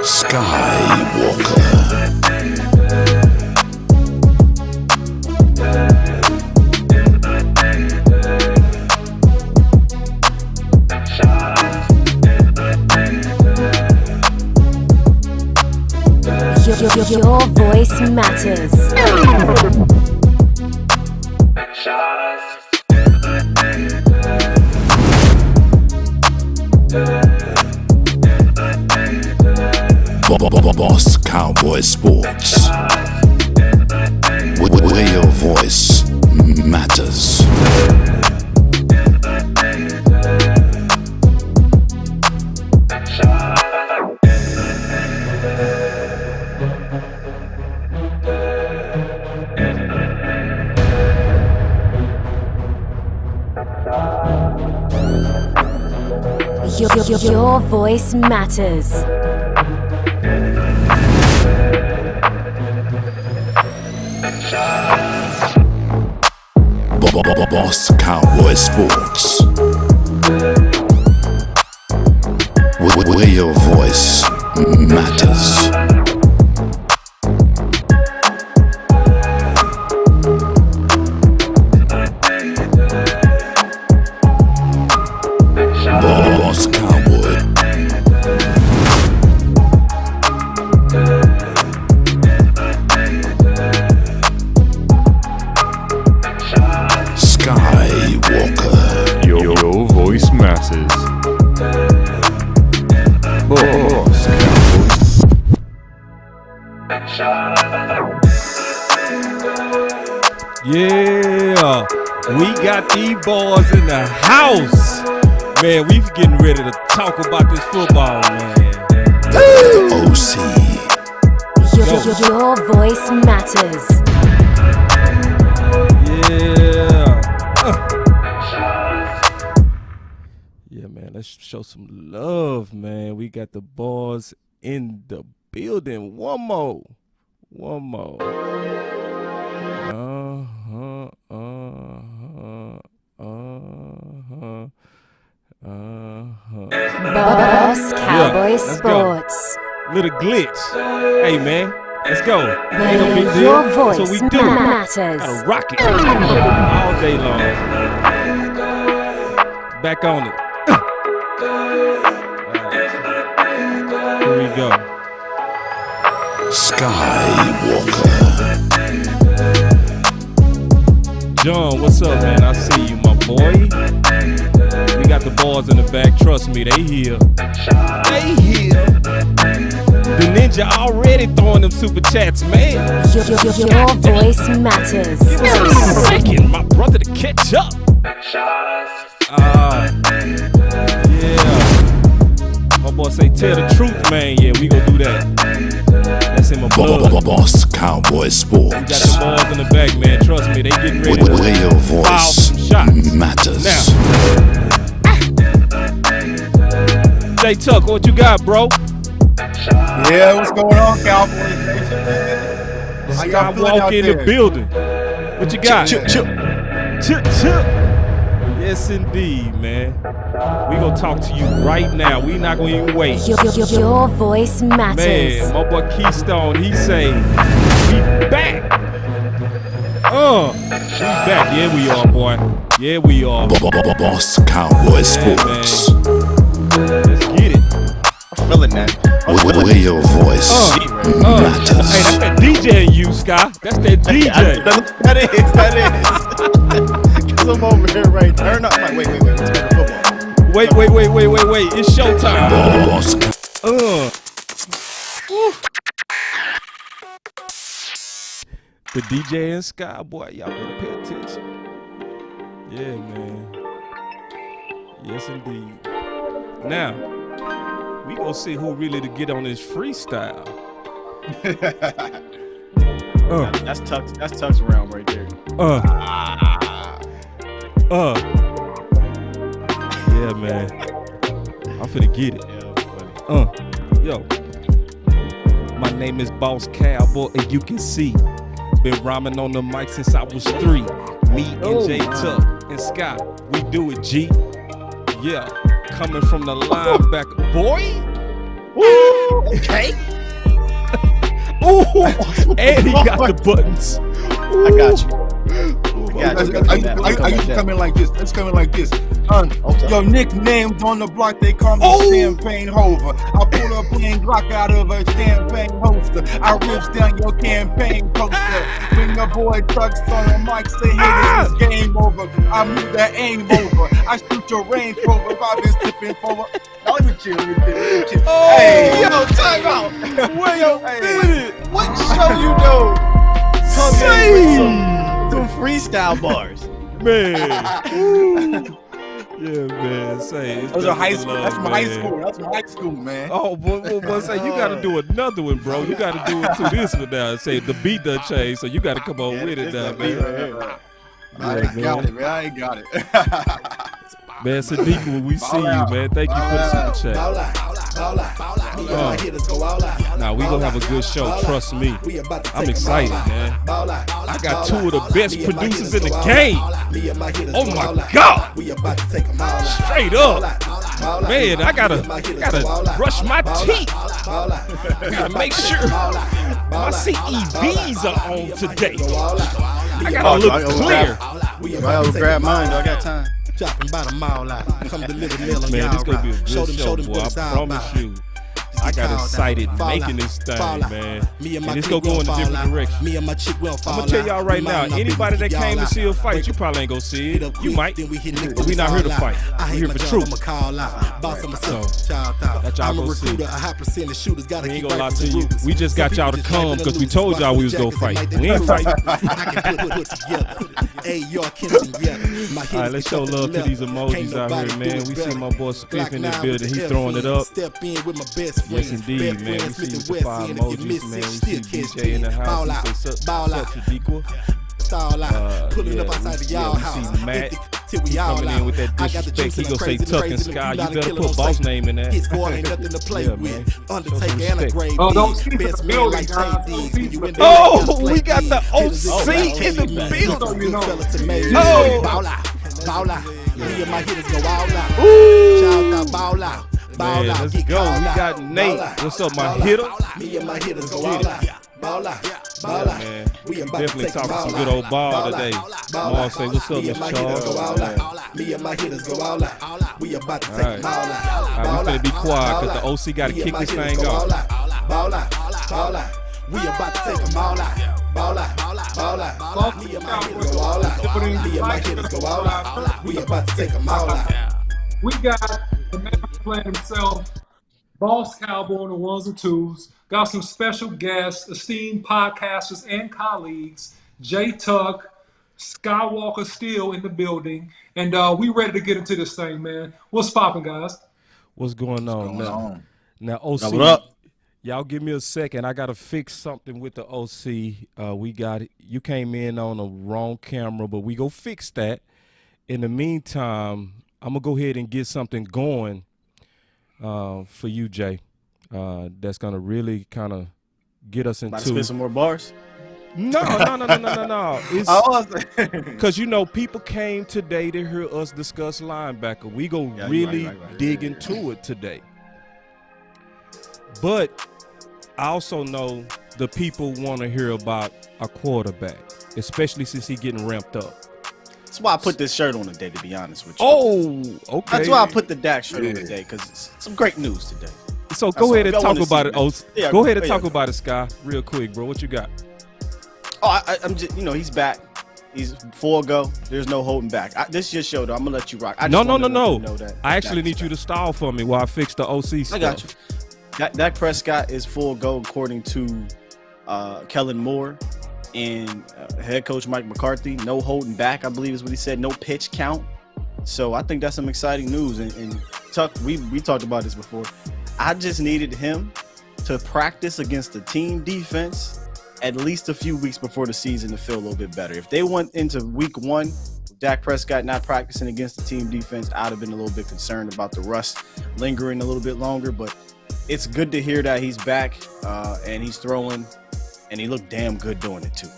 Skywalker. Your voice matters. Boss Cowboy Sports, where your voice matters. Your voice matters. Boss Cowboy Sports, where your voice matters. Boss Cowboy. Skywalker. Your voice matters. Boss Cowboys. Yeah, we got these boys in the house. Man, we getting ready to talk about this football, man. OC. Your voice matters. Yeah. Yeah, man, let's show some love, man. We got the boys in the building. One more. Boss Cowboy let's Sports. go. Little glitch. Hey, man, let's go. Ain't no big Where deal. your That's voice what we do. matters. Gotta rock it all day long. Back on it. Here we go. Skywalker. John, what's up, man? I see you, my boy. We got the boys in the back. Trust me, they here. The ninja already throwing them super chats, man. Your voice matters. Give us a second, my brother, to catch up. Yeah. My boy say, tell the truth, man. Yeah, we gon' do that. That's in my blood. Boss Cowboy We Sports, got the boys in the back, man. Trust me, they getting ready to where your foul voice some shots. matters. Now, J Tuck, what you got, bro? Yeah, what's going on, Cowboys Nation? How y'all feeling out Skywalker in there? the building. What you got? Chip. Chip. Yes, indeed, man. We gonna talk to you right now. We not gonna even wait. Your voice matters. Man, my boy Keystone, he say, we back. We back. Yeah, we are, boy. Yeah, we are. Boss Cowboy Sports, Let's get it. I'm feeling that. where your voice Hey, matters. that's that DJ in you, Sky. That's that DJ. That is. Cause I'm over here, right? Turn up. I'm like, wait. Let's go to football. Wait. It's showtime. Boss The DJ and Sky, boy, y'all better pay attention. Yeah, man. Yes, indeed. Now, we gonna see who really to get on this freestyle. That's Tuck's realm right there. Yeah, man. I'm finna get it. Yo. My name is Boss Cowboy, and you can see. Been rhyming on the mic since I was 3. Me and J Tuck and Scott, we do it, G. Yeah, coming from the linebacker. Boy, Okay. Ooh, and he got the buttons. I got you. I used to come in like this. Let's come in like this. Your nicknames on the block, they call me Champagne Hover. I pull a plain Glock out of a champagne holster. I rips down your campaign poster. When your boy tucks on the mic, say, hey, this is game over. I move that aim over. I shoot your Range Rover if I've been slipping forward. Now let me chill. Oh, hey, yo, time out. Wait a minute. What show you know? Come in with some freestyle bars. Man. Yeah, man. Say Those are high school. love, That's my man. high school. That's my high school, man. Oh, boy, say you got to do another one, bro. You got to do it to this one now. Say the beat done changed, so you got to come on with it now, man. I ain't got it, man. I ain't got it. Man, Sadiq, when we see you, man, thank you for the super chat. Now we gonna have a good show, trust me. I'm excited, man. I got two of the best producers in the game. Oh my God! Straight up, man. I gotta brush my teeth. Gotta make sure my CEVs are on today. I gotta look clear. I'll grab mine, though. I got time. Dropping by the mile out. Come to Little Mill on Man, this y'all gonna be a ride. good show, boy. I promise you. I got excited making this thing, man. And it's gonna go in a different direction. Me and my chick will fall I'm gonna tell y'all right now, anybody that came to see a fight, you probably ain't gonna see it. You might, but we not here to fight. We here for truth. So, that y'all gonna see. We ain't gonna lie to you. We just got y'all to come because we told y'all we was gonna fight. We ain't fighting. Alright, let's show love to these emojis out here, man. We see my boy Spiff in the building. He's throwing it up. Yes, indeed, man. We see the 5 emojis, man. We see DJ in the house. He says, such a equal. Pulling up outside the y'all house. We see Matt. He coming in with that disrespect. He gonna say Tuck and Sky. You better put boss name in that. Yeah, man. Don't skip the building, guys. Oh, we got the OC in the building. Man, let's go. We got Nate. What's up, my hitter? Me and my hitters go Let's all get out. Yeah, man. We definitely talking some good old ball today. Mom say, what's up, Mr. Charles? Me and my hitters go all out. We about to All take right. them all out. We finna be quiet because the OC got to kick this thing off. We about to take them all out. Ball out. Me and my hitters go all out. Me and my hitters go all out. We about to take them all out. We got the man playing himself, Boss Cowboy on the ones and twos. Got some special guests, esteemed podcasters and colleagues. Jay Tuck, Skywalker still in the building. And we ready to get into this thing, man. What's popping, guys? What's going on now? Now, OC, What up? y'all give me a second. I got to fix something with the OC. You came in on a wrong camera, but we go fix that. In the meantime, I'm going to go ahead and get something going for you, Jay. That's going to really kind of get us About to spit into. some more bars? No. It's because, people came today to hear us discuss linebacker. We go really dig into it today. But I also know the people want to hear about a quarterback, especially since he's getting ramped up. That's why I put this shirt on today, to be honest with you. Oh, okay. That's why I put the Dak shirt on today, because it's some great news today. So go ahead and talk about it, OC. OC. Go ahead and talk about it, Sky, real quick, bro. What you got? Oh, I'm just, he's back. He's full go. There's no holding back. This is your show, though. I'm gonna let you rock. No. That I actually need you to stall for me while I fix the OC stuff. I got you. Dak Prescott is full go according to Kellen Moore and head coach Mike McCarthy. No holding back, I believe is what he said. No pitch count. So I think that's some exciting news. And Tuck, we talked about this before. I just needed him to practice against the team defense at least a few weeks before the season to feel a little bit better. If they went into week 1, Dak Prescott not practicing against the team defense, I'd have been a little bit concerned about the rust lingering a little bit longer. But it's good to hear that he's back and he's throwing, and he looked damn good doing it too.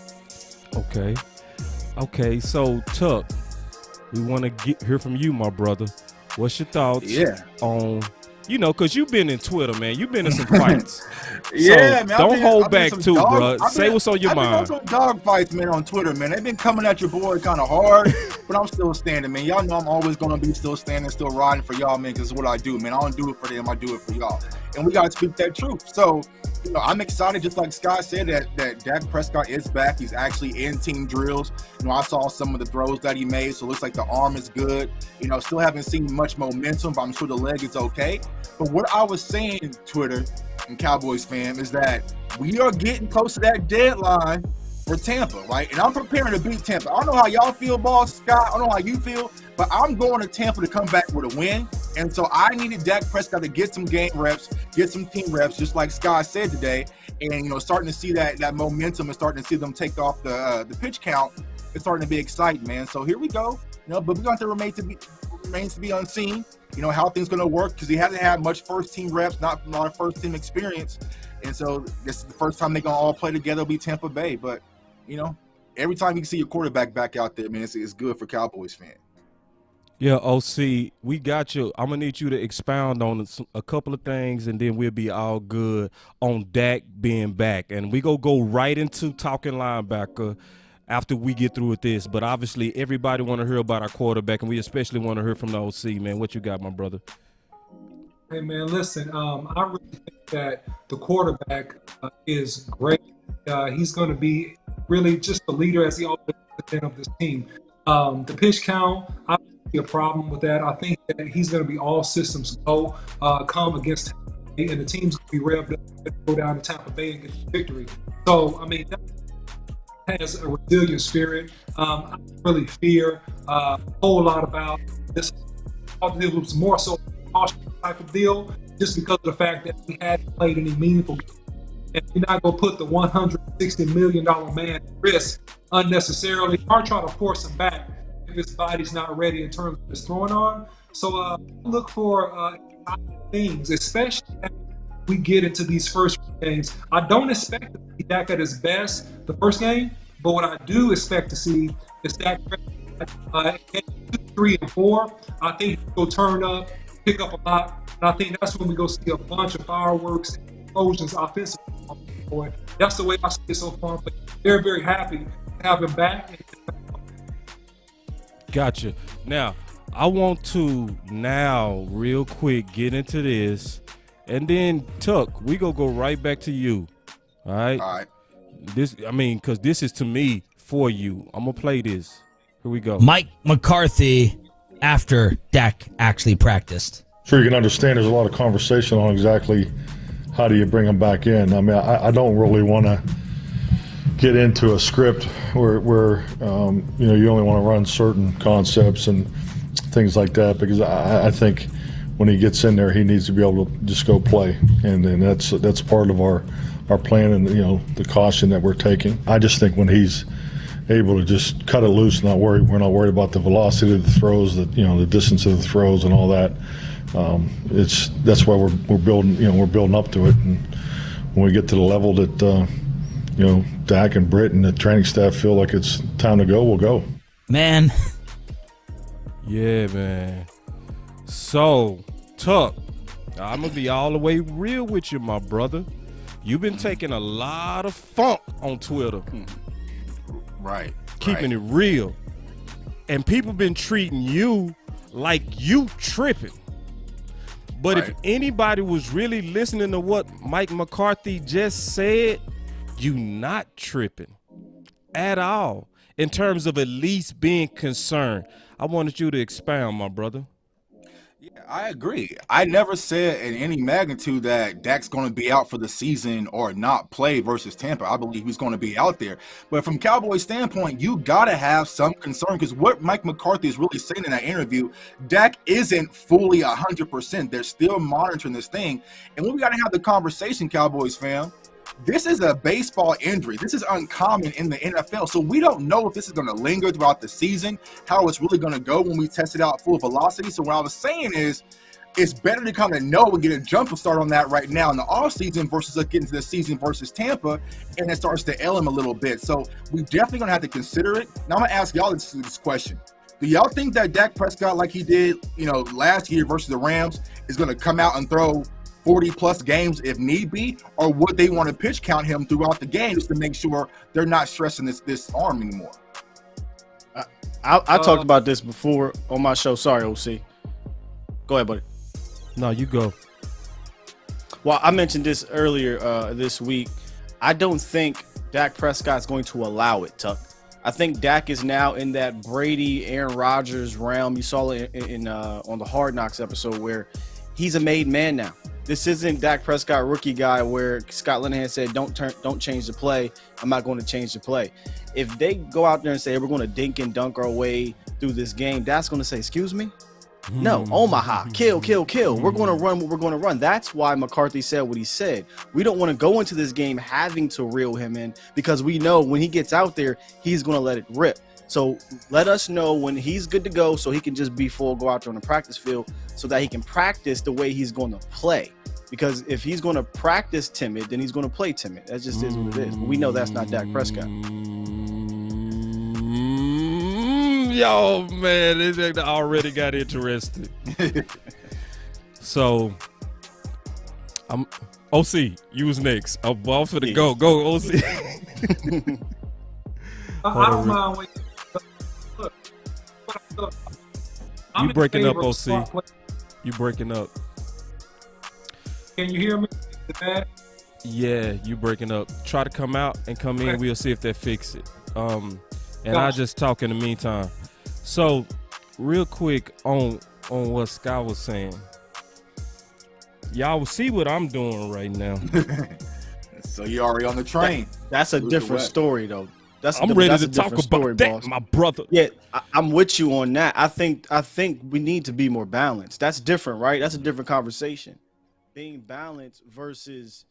Okay. So Tuck, we want to hear from you, my brother. What's your thoughts on you know, because you've been in Twitter, man. You've been in some fights. Yeah, so man. Don't hold back some too, dog, bro. Say what's on your mind. I've been on some dog fights, man, on Twitter, man. They've been coming at your boy kind of hard, but I'm still standing, man. Y'all know I'm always going to be still standing, still riding for y'all, man, because it's what I do, man. I don't do it for them. I do it for y'all. And we got to speak that truth. So, you know, I'm excited, just like Sky said, that Dak Prescott is back. He's actually in team drills. You know, I saw some of the throws that he made, so it looks like the arm is good. You know, still haven't seen much momentum, but I'm sure the leg is okay. But what I was saying, Twitter and Cowboys fam, is that we are getting close to that deadline for Tampa, right? And I'm preparing to beat Tampa. I don't know how y'all feel, boss Scott. I don't know how you feel, but I'm going to Tampa to come back with a win. And so I needed Dak Prescott to get some game reps, get some team reps, just like Scott said today. And, you know, starting to see that momentum and starting to see them take off the pitch count. It's starting to be exciting, man. So here we go. You know, but we're going to remains to be unseen. You know, how things going to work, because he hasn't had much first-team reps, not a lot of first-team experience. And so this is the first time they're going to all play together, will be Tampa Bay. But, you know, every time you see your quarterback back out there, man, it's good for Cowboys fans. Yeah, OC, we got you. I'm going to need you to expound on a couple of things, and then we'll be all good on Dak being back. And we go right into talking linebacker after we get through with this. But obviously, everybody want to hear about our quarterback, and we especially want to hear from the OC, man. What you got, my brother? Hey, man, listen, I really think that the quarterback is great. He's going to be really just the leader, as he always has been, of this team. The pitch count, I don't see a problem with that. I think that he's going to be all systems go, come against Tampa Bay, and the team's going to be revved up to go down to Tampa Bay and get the victory. So, I mean, that has a resilient spirit. I don't really fear a whole lot about this. It was more so a caution type of deal, just because of the fact that he hadn't played any meaningful games. And you're not going to put the $160 million man at risk unnecessarily, or try to force him back if his body's not ready in terms of his throwing arm. So look for things, especially as we get into these first games. I don't expect to see Dak at his best the first game, but what I do expect to see is Dak 2, 3, and 4. I think he'll turn up, pick up a lot, and I think that's when we go see a bunch of fireworks and explosions offensively. That's the way I see it so far. But they're very happy to have him back. Gotcha. Now, I want to real quick get into this, and then Tuck, we go right back to you. All right. All right. Because this is to me for you. I'm gonna play this. Here we go. Mike McCarthy after Dak actually practiced. Sure, you can understand there's a lot of conversation on exactly how do you bring them back in. I mean, I don't really want to get into a script where you only want to run certain concepts and things like that, because I think when he gets in there, he needs to be able to just go play, and that's part of our plan, and the caution that we're taking. I just think when he's able to just cut it loose, we're not worried about the velocity of the throws, the distance of the throws and all that. That's why we're building up to it, and when we get to the level that Dak and Britt and the training staff feel like it's time to go, we'll go. Man. Yeah, man. So, Tuck, I'm gonna be all the way real with you, my brother. You've been taking a lot of funk on Twitter. Right. Keeping it real. And people been treating you like you tripping. But if anybody was really listening to what Mike McCarthy just said, you not tripping at all in terms of at least being concerned. I wanted you to expound, my brother. Yeah, I agree. I never said in any magnitude that Dak's going to be out for the season or not play versus Tampa. I believe he's going to be out there. But from Cowboys' standpoint, you got to have some concern, because what Mike McCarthy is really saying in that interview, Dak isn't fully 100%. They're still monitoring this thing. And we got to have the conversation, Cowboys fam. This is a baseball injury. This is uncommon in the NFL. So we don't know if this is going to linger throughout the season, how it's really going to go when we test it out full velocity. So what I was saying is, it's better to kind of know and get a jump start on that right now in the offseason versus getting into the season versus Tampa, and it starts to ail him a little bit. So we definitely going to have to consider it. Now I'm going to ask y'all this question. Do y'all think that Dak Prescott, like he did, last year versus the Rams, is going to come out and throw 40-plus games if need be? Or would they want to pitch count him throughout the game just to make sure they're not stressing this arm anymore? I talked about this before on my show. Sorry, OC. Go ahead, buddy. No, you go. Well, I mentioned this earlier this week. I don't think Dak Prescott's going to allow it, Tuck. I think Dak is now in that Brady, Aaron Rodgers realm. You saw it in on the Hard Knocks episode where he's a made man now. This isn't Dak Prescott rookie guy where Scott Linehan said, don't change the play. I'm not going to change the play. If they go out there and say, we're going to dink and dunk our way through this game, Dak's going to say, excuse me? No, Omaha, kill. We're going to run what we're going to run. That's why McCarthy said what he said. We don't want to go into this game having to reel him in because we know when he gets out there, he's going to let it rip. So let us know when he's good to go so he can just be full, go out there on the practice field so that he can practice the way he's going to play. Because if he's going to practice timid, then he's going to play timid. That just is what it is. But we know that's not Dak Prescott. Yo, man, this thing already got interested. So, I'm OC. You was next. I'm for the go. Go, OC. I don't mind when you breaking up, OC. You breaking up. Can you hear me? Yeah, you breaking up. Try to come out and come in. We'll see if that fix it. And I'll just talk in the meantime. So, real quick on what Sky was saying. Y'all will see what I'm doing right now. So you're already on the train. That's a different story, though. I'm ready to talk about that, boss. my brother. Yeah, I'm with you on that. I think we need to be more balanced. That's different, right? That's a different conversation. Being balanced versus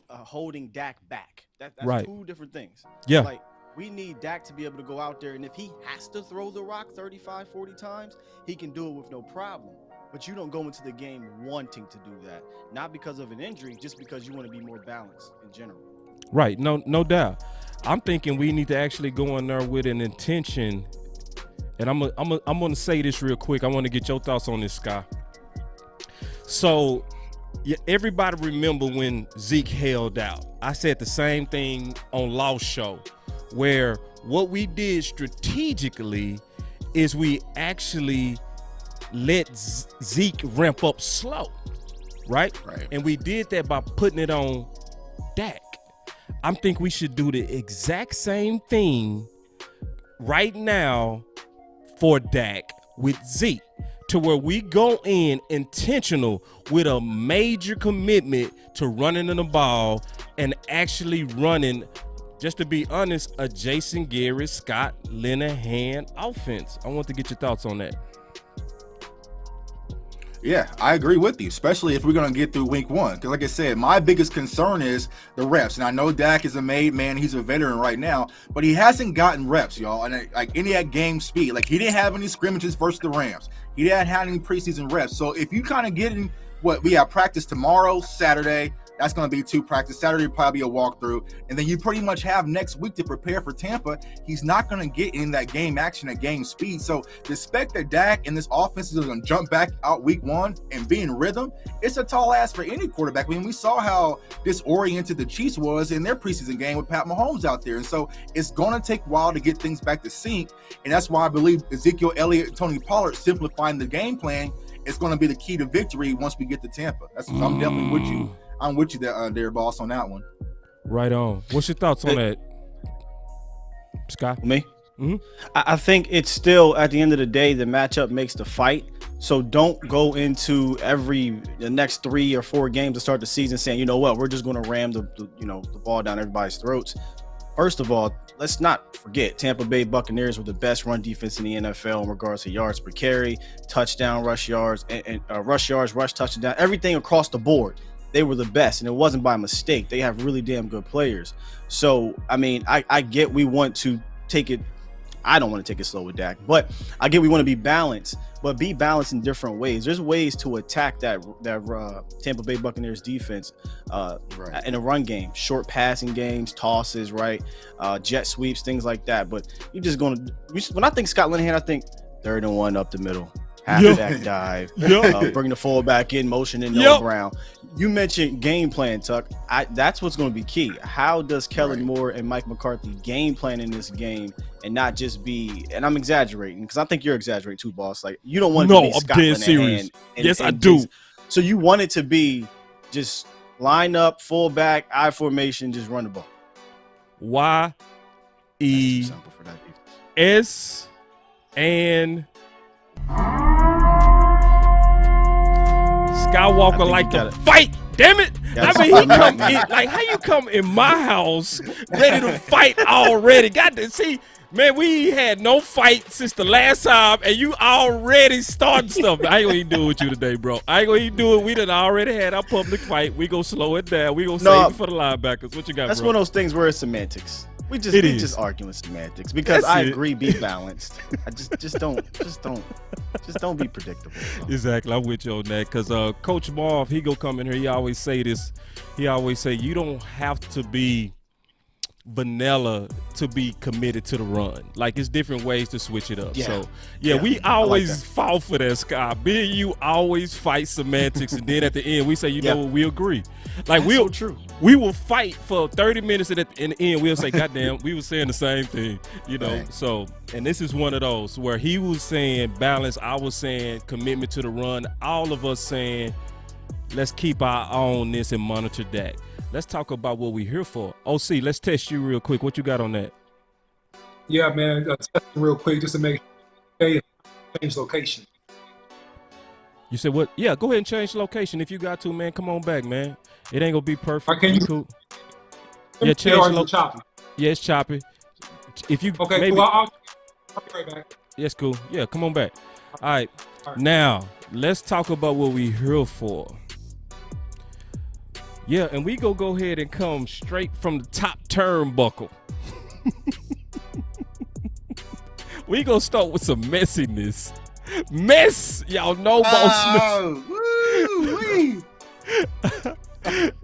holding Dak back. That's right. Two different things. Yeah. Like, we need Dak to be able to go out there, and if he has to throw the rock 35, 40 times, he can do it with no problem. But you don't go into the game wanting to do that. Not because of an injury, just because you want to be more balanced in general. Right. No doubt. I'm thinking we need to actually go in there with an intention. And I'm going to say this real quick. I want to get your thoughts on this, Sky. So, yeah, everybody remember when Zeke held out. I said the same thing on Lost Show, where what we did strategically is we actually let Zeke ramp up slow, right? And we did that by putting it on Dak. I think we should do the exact same thing right now for Dak with Zeke, to where we go in intentional with a major commitment to running the ball and actually running, just to be honest, a Jason Garrett, Scott Linehan offense. I want to get your thoughts on that. Yeah, I agree with you, especially if we're going to get through week one. Because like I said, my biggest concern is the reps. And I know Dak is a made man. He's a veteran right now, but he hasn't gotten reps, y'all. And like any at game speed, like he didn't have any scrimmages versus the Rams. He didn't have any preseason reps. So if you kind of get in what we have practice tomorrow, Saturday, that's going to be 2 practice. Saturday will probably be a walkthrough. And then you pretty much have next week to prepare for Tampa. He's not going to get in that game action at game speed. So the expect that Dak and this offense is going to jump back out week one and be in rhythm, it's a tall ask for any quarterback. I mean, we saw how disoriented the Chiefs was in their preseason game with Pat Mahomes out there. And so it's going to take a while to get things back to sync. And that's why I believe Ezekiel Elliott, Tony Pollard simplifying the game plan is going to be the key to victory once we get to Tampa. I'm definitely with you. I'm with you there, boss, on that one. Right on. What's your thoughts on that, Scott? Me? Mm-hmm. I think it's still, at the end of the day, the matchup makes the fight. So don't go into the next 3 or 4 games to start the season saying, you know what, we're just going to ram the ball down everybody's throats. First of all, let's not forget Tampa Bay Buccaneers were the best run defense in the NFL in regards to yards per carry, touchdown, rush yards, and rush yards, rush touchdown, everything across the board. They were the best, and it wasn't by mistake. They have really damn good players. So, I mean, I get we want to take it. I don't want to take it slow with Dak, but I get we want to be balanced, but be balanced in different ways. There's ways to attack that Tampa Bay Buccaneers defense in a run game, short passing games, tosses, right, jet sweeps, things like that. But you're just going to, when I think Scott Linehan, I think 3rd and 1 up the middle. Halfback dive, bring the fullback in motion and no ground. You mentioned game plan, Tuck. That's what's going to be key. How does Kellen Moore and Mike McCarthy game plan in this game and not just be? And I'm exaggerating because I think you're exaggerating too, boss. Like you don't want it to be Scott Linehan. Serious. Yes, I do. So you want it to be just line up, fullback, I formation, just run the ball. Y-E-S and Skywalker like to fight. Damn it! I mean, he come in like how you come in my house ready to fight already? Got to see, man. We had no fight since the last time, and you already starting stuff. I ain't gonna even do it with you today, bro. I ain't gonna even do it. We done already had our public fight. We gonna slow it down. We gonna save it for the linebackers. What you got? That's bro? one of those things where it's semantics. We just arguing semantics because I agree. Be balanced. I just don't be predictable. Bro. Exactly, I'm with you on that. Cause Coach Marv, he go come in here. He always say this. He always say you don't have to be vanilla to be committed to the run. Like it's different ways to switch it up. So we always fall for that, Scott. Me and you always fight semantics, and then at the end we say, you know what, we agree. Like we will fight for 30 minutes, and in the end we'll say, goddamn, we were saying the same thing, you know. Right. So, and this is one of those where he was saying balance, I was saying commitment to the run, all of us saying let's keep our eye on this and monitor Dak. Let's talk about what we're here for. OC, let's test you real quick. What you got on that? Yeah, man. Test real quick just to make sure change location. You said what? Yeah, go ahead and change location if you got to, man. Come on back, man. It ain't gonna be perfect. Can you? Cool. Yeah, change choppy. Yeah, it's choppy. If you maybe, cool. I'll be right back. Yes, cool. Yeah, come on back. All right. Now let's talk about what we're here for. Yeah, and we go ahead and come straight from the top turnbuckle. We gonna start with some messiness. Mess, y'all know, boss.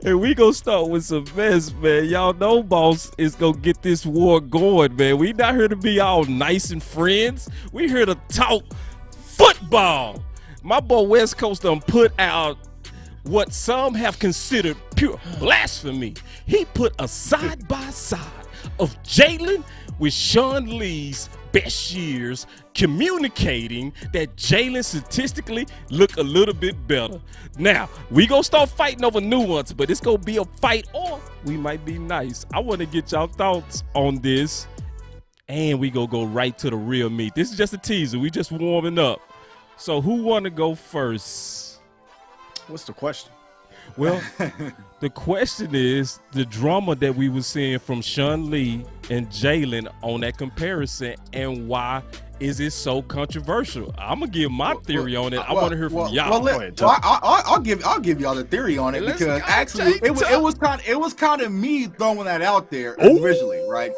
And we gonna start with some mess, man. Y'all know, boss is gonna get this war going, man. We not here to be all nice and friends. We here to talk football. My boy West Coast done put out what some have considered pure blasphemy. He put a side-by-side of Jaylon with Sean Lee's best years, communicating that Jaylon statistically look a little bit better. Now, we gonna start fighting over nuance, but it's gonna be a fight, or we might be nice. I want to get y'all thoughts on this, and we gonna go right to the real meat. This is just a teaser. We just warming up. So who want to go first? What's the question? Well, the question is the drama that we were seeing from Sean Lee and Jaylon on that comparison, and why is it so controversial? I'm gonna give my theory on it. I want to hear from y'all. I'll give y'all the theory on it because actually it was kind of me throwing that out there originally, right?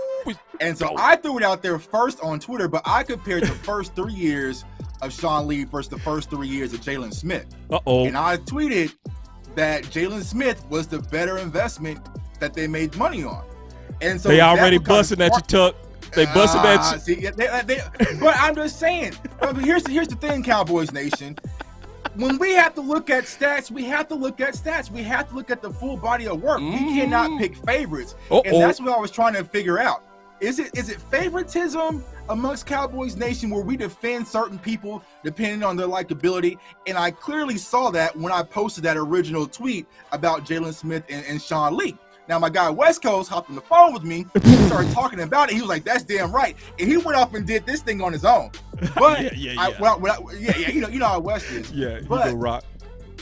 And so I threw it out there first on Twitter, but I compared the first 3 years of Sean Lee versus the first 3 years of Jaylon Smith. And I tweeted that Jaylon Smith was the better investment that they made money on. And so they already busting at you, Tuck. They busting at you. But I'm just saying. Here's the thing, Cowboys Nation. When we have to look at stats, we have to look at stats. We have to look at the full body of work. We cannot pick favorites. And that's what I was trying to figure out. Is it favoritism amongst Cowboys Nation where we defend certain people depending on their likability? And I clearly saw that when I posted that original tweet about Jaylon Smith and Sean Lee. Now, my guy West Coast hopped on the phone with me and started talking about it. He was like, that's damn right. And he went off and did this thing on his own. But you know how West is. Yeah, he but go rock.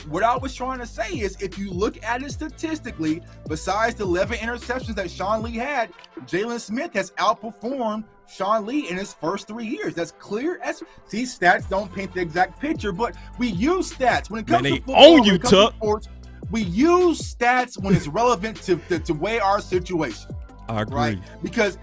What I was trying to say is, if you look at it statistically, besides the 11 interceptions that Sean Lee had, Jaylon Smith has outperformed Sean Lee in his first 3 years. That's clear. These stats don't paint the exact picture, but we use stats when it comes to football. When it comes to sports, we use stats when it's relevant to weigh our situation. I agree. Right? Because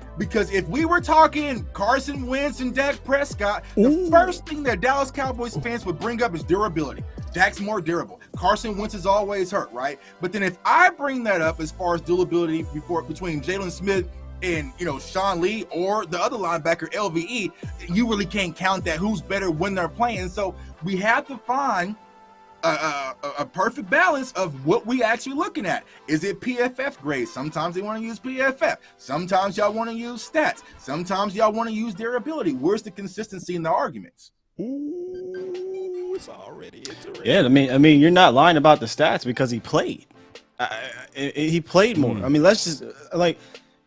if we were talking Carson Wentz and Dak Prescott, the first thing that Dallas Cowboys fans would bring up is durability. Dak's more durable. Carson Wentz is always hurt, right? But then if I bring that up as far as durability between Jaylon Smith and Sean Lee or the other linebacker LVE, you really can't count that who's better when they're playing. So we have to find a perfect balance of what we actually looking at. Is it PFF grades? Sometimes they want to use PFF. Sometimes y'all want to use stats. Sometimes y'all want to use durability. Where's the consistency in the arguments? Ooh, it's already interesting. Yeah, I mean, you're not lying about the stats because he played. He played more. I mean, let's just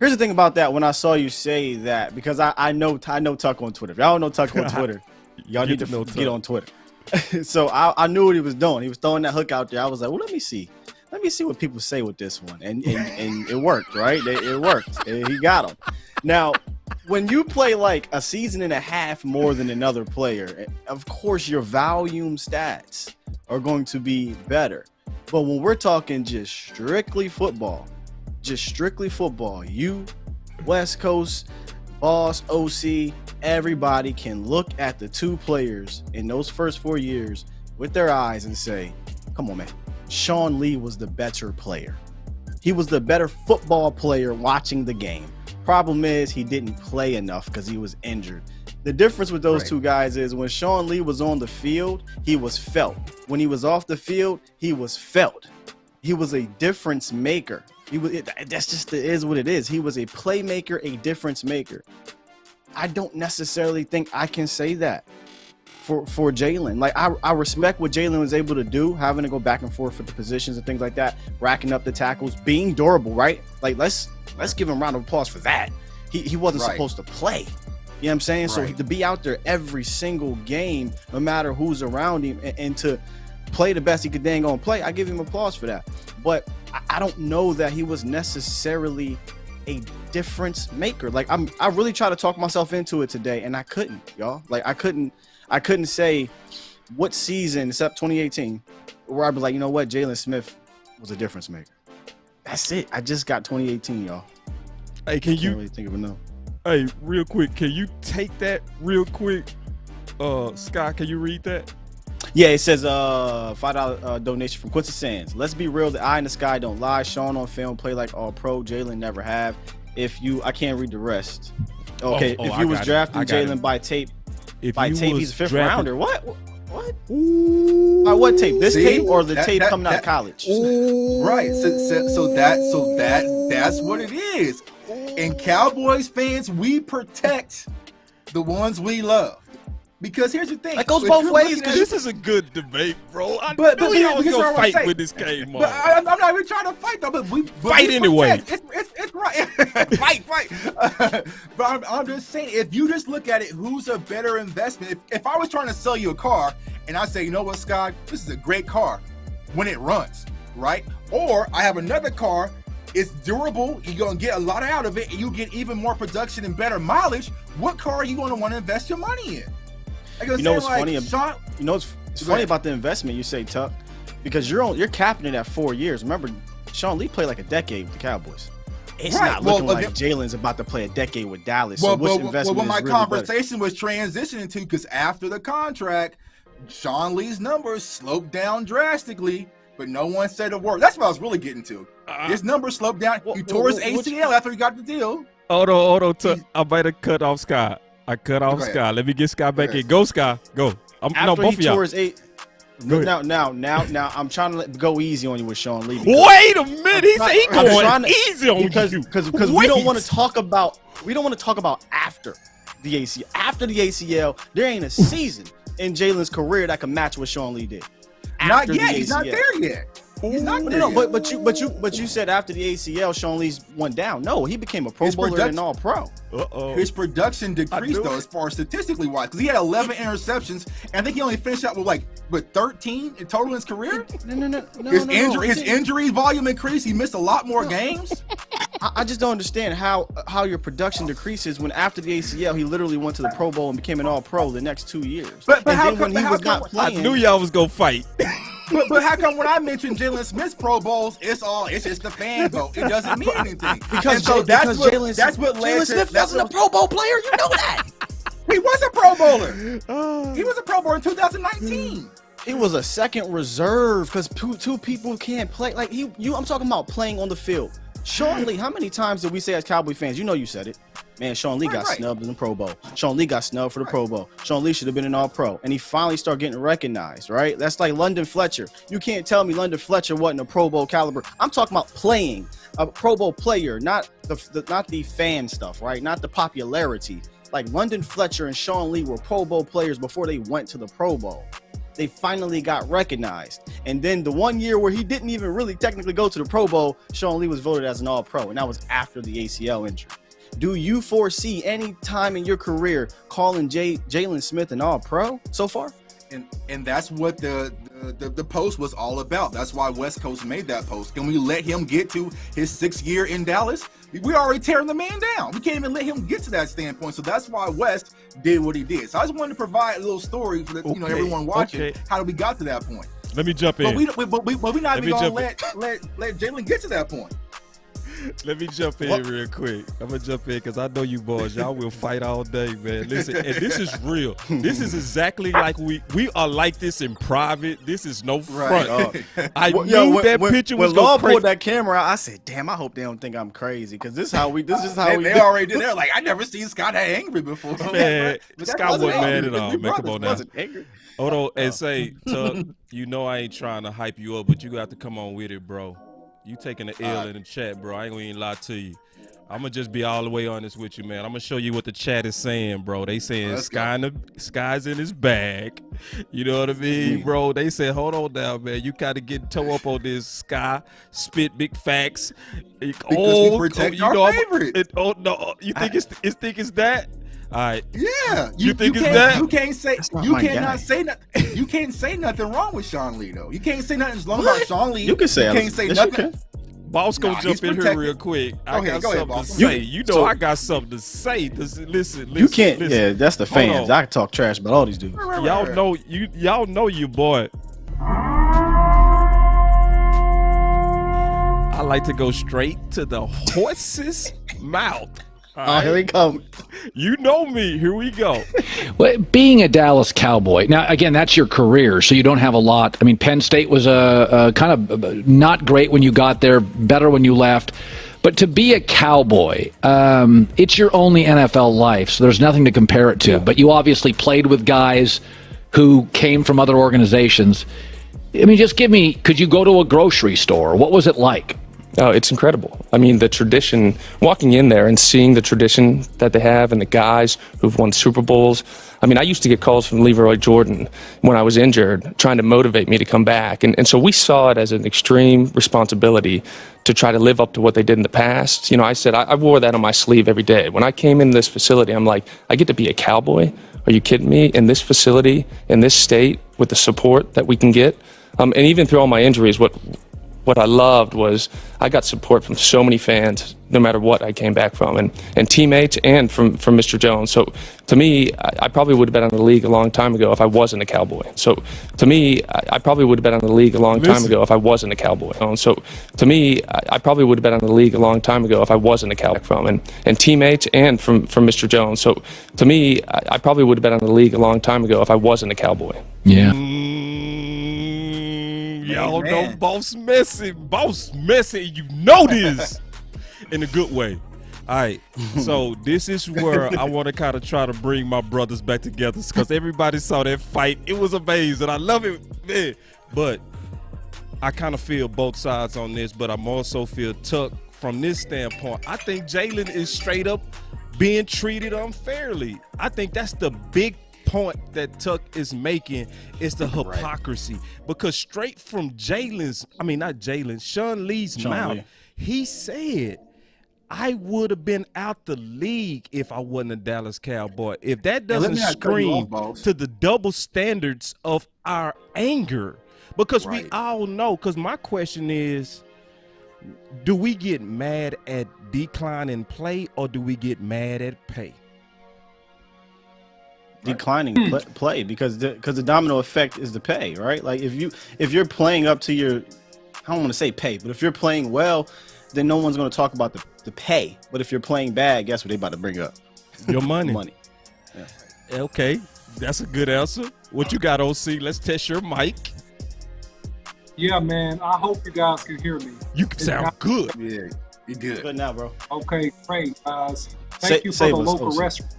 here's the thing about that. When I saw you say that, because I know Tuck on Twitter. If y'all don't know Tuck on Twitter, y'all need to get on Twitter. So I knew what he was doing. He was throwing that hook out there. I was like, well, let me see what people say with this one, and it worked, right? It worked. He got him. Now, when you play like a season and a half more than another player, of course your volume stats are going to be better. But when we're talking just strictly football, you, West Coast, Boss, OC, everybody can look at the two players in those first 4 years with their eyes and say, come on, man, Sean Lee was the better player. He was the better football player watching the game. Problem is he didn't play enough because he was injured. The difference with those two guys is when Sean Lee was on the field, he was felt. When he was off the field, he was felt. He was a difference maker. That's just is what it is. He was a playmaker, a difference maker. I don't necessarily think I can say that for Jaylon. Like I respect what Jaylon was able to do, having to go back and forth with the positions and things like that, racking up the tackles, being durable, right? Like let's give him a round of applause for that. He wasn't supposed to play. You know what I'm saying? So to be out there every single game, no matter who's around him, and to play the best he could dang on play, I give him applause for that. But I don't know that he was necessarily a difference maker. Like I really tried to talk myself into it today, and I couldn't, y'all. Like I couldn't say what season except 2018 where I'd be like, you know what, Jaylon Smith was a difference maker. That's it. I just got 2018, y'all. Hey, can't really think of it now. Hey, real quick, can you take that real quick? Scott, can you read that? Yeah, it says $5 donation from Quincy Sands. Let's be real, the eye in the sky don't lie. Sean on film play like all pro. Jaylon never have. I can't read the rest. Okay, if you was drafting Jaylon by tape, he's a fifth rounder. What? By what tape? This tape or the tape coming out of college? Right. So that's what it is. And Cowboys fans, we protect the ones we love. Because here's the thing. That goes both ways. This is a good debate, bro. I knew y'all was going to fight with this game. But I'm not even trying to fight, though. But we fight anyway. It's right. fight. But I'm just saying, if you just look at it, who's a better investment? If I was trying to sell you a car and I say, you know what, Scott, this is a great car when it runs, right? Or I have another car. It's durable. You're going to get a lot out of it, and you get even more production and better mileage. What car are you going to want to invest your money in? You know what's funny? It's funny about the investment you say, Tuck, because you're capping it at 4 years. Remember, Sean Lee played like a decade with the Cowboys. It's not looking like Jaylon's about to play a decade with Dallas. So which investment what my is really conversation was transitioning to, because after the contract, Sean Lee's numbers sloped down drastically, but no one said a word. That's what I was really getting to. His numbers sloped down. He tore his ACL after he got the deal. Hold on, Tuck. I might have cut off Scott. I cut off Scott. Let me get Scott back in. Go, Scott. Go. After both of y'all. Now, I'm trying to go easy on you with Sean Lee. Wait a minute. He said he going easy on you. Because we don't want to talk about after the ACL. After the ACL, there ain't a season in Jaylon's career that can match what Sean Lee did. Not yet. He's not there yet. He's not there yet. But you said after the ACL, Sean Lee's went down. No, he became a Pro Bowler and all pro. His production decreased though, as far as statistically wise, because he had 11 interceptions, and I think he only finished out with 13 in total in his career. No. His injury volume increased. He missed a lot more games. I just don't understand how your production decreases when after the ACL he literally went to the Pro Bowl and became an All Pro the next 2 years. But then when he was not playing, I knew y'all was gonna fight. But how come when I mention Jaylon Smith's Pro Bowls, it's just the fan vote? It doesn't mean anything. Because that's what led Jaylon Smith wasn't a Pro Bowl player. You know that. He was a Pro Bowler. He was a Pro Bowler in 2019. He was a second reserve because two people can't play. Like I'm talking about playing on the field. Sean Lee, how many times did we say as Cowboy fans? You know you said it. Man, Sean Lee got snubbed in the Pro Bowl. Sean Lee got snubbed for the Pro Bowl. Sean Lee should have been an All-Pro. And he finally started getting recognized, right? That's like London Fletcher. You can't tell me London Fletcher wasn't a Pro Bowl caliber. I'm talking about playing. A Pro Bowl player, not the fan stuff, right? Not the popularity. Like London Fletcher and Sean Lee were Pro Bowl players before they went to the Pro Bowl. They finally got recognized. And then the 1 year where he didn't even really technically go to the Pro Bowl, Sean Lee was voted as an All-Pro, and that was after the ACL injury. Do you foresee any time in your career calling Jaylon Smith an All-Pro so far? And that's what the post was all about. That's why West Coast made that post. Can we let him get to his 6th year in Dallas? We're already tearing the man down. We can't even let him get to that standpoint. So that's why West did what he did. So I just wanted to provide a little story for everyone watching how we got to that point. Let me jump in. But we're not even gonna let Jaylon get to that point. Let me jump in real quick. I'm gonna jump in because I know you boys. Y'all will fight all day, man. Listen, and this is real. This is exactly like we are like this in private. This is no front. Right. I knew that picture was going to pull that camera out. I said, "Damn, I hope they don't think I'm crazy." Because this is how we. They already did. They're like, I never seen Scott that angry before. Man, Scott wasn't mad at all. Man, come on now. Angry. Hold on and say, Tuck, you know I ain't trying to hype you up, but you got to come on with it, bro. You taking the L in the chat, bro. I ain't gonna even lie to you. I'm gonna just be all the way honest with you, man. I'm gonna show you what the chat is saying, bro. They saying Sky's in his bag. You know what I mean, bro? They said, hold on now, man. You gotta get toe up on this. Sky spit big facts. Because we protect our favorite. You think it's that? All right. Yeah. You think it's that? You can't say nothing. You can't say nothing wrong with Sean Lee though. You can't say nothing wrong about Sean Lee. You can say can't say nothing. Boss gonna jump in here real quick. I got something to say. You know I got something to say. Listen. You can't. Yeah, that's the fans. I can talk trash about all these dudes. Y'all know you, boy. I like to go straight to the horse's mouth. Here he comes. You know me. Here we go. Well, being a Dallas Cowboy, now, again, that's your career, so you don't have a lot. I mean, Penn State was a kind of not great when you got there, better when you left. But to be a Cowboy, it's your only NFL life, so there's nothing to compare it to. Yeah. But you obviously played with guys who came from other organizations. I mean, just could you go to a grocery store? What was it like? Oh, it's incredible. I mean, the tradition, walking in there and seeing the tradition that they have and the guys who've won Super Bowls. I mean, I used to get calls from Leroy Jordan when I was injured, trying to motivate me to come back. And so we saw it as an extreme responsibility to try to live up to what they did in the past. You know, I said, I wore that on my sleeve every day. When I came in this facility, I'm like, I get to be a Cowboy? Are you kidding me? In this facility, in this state, with the support that we can get. And even through all my injuries, what I loved was I got support from so many fans, no matter what I came back from, and teammates and from Mr. Jones. So to me, I probably would have been on the league a long time ago if I wasn't a Cowboy. So to me, I probably would have been on the league a long time ago if I wasn't a Cowboy. So to me, I probably would have been on the league a long time ago if I wasn't a Cowboy from and teammates and from Mr. Jones. So to me, I probably would have been on the league a long time ago if I wasn't a Cowboy. Yeah. Y'all know Boss Messy, you know this in a good way. All right, so this is where I want to kind of try to bring my brothers back together because everybody saw that fight. It was amazing. I love it, man. But I kind of feel both sides on this, but I'm also feel Tuck from this standpoint. I think Jaylon is straight up being treated unfairly. I think that's the big point that Tuck is making is the hypocrisy because straight from Sean Lee's mouth, he said, I would have been out the league if I wasn't a Dallas Cowboy. If that doesn't scream to the double standards of our anger, because we all know, because my question is, do we get mad at decline in play or do we get mad at pay? declining play because the domino effect is the pay, right? Like if you're playing up to your, I don't want to say pay, but if you're playing well, then no one's going to talk about the pay. But if you're playing bad, guess what they about to bring up? Your money. Money. Yeah. Okay, that's a good answer. What you got, OC? Let's test your mic. Yeah, man. I hope you guys can hear me. You sound good. Yeah, you good. Good now, bro. Okay, great, guys. Thank you for the local restaurant.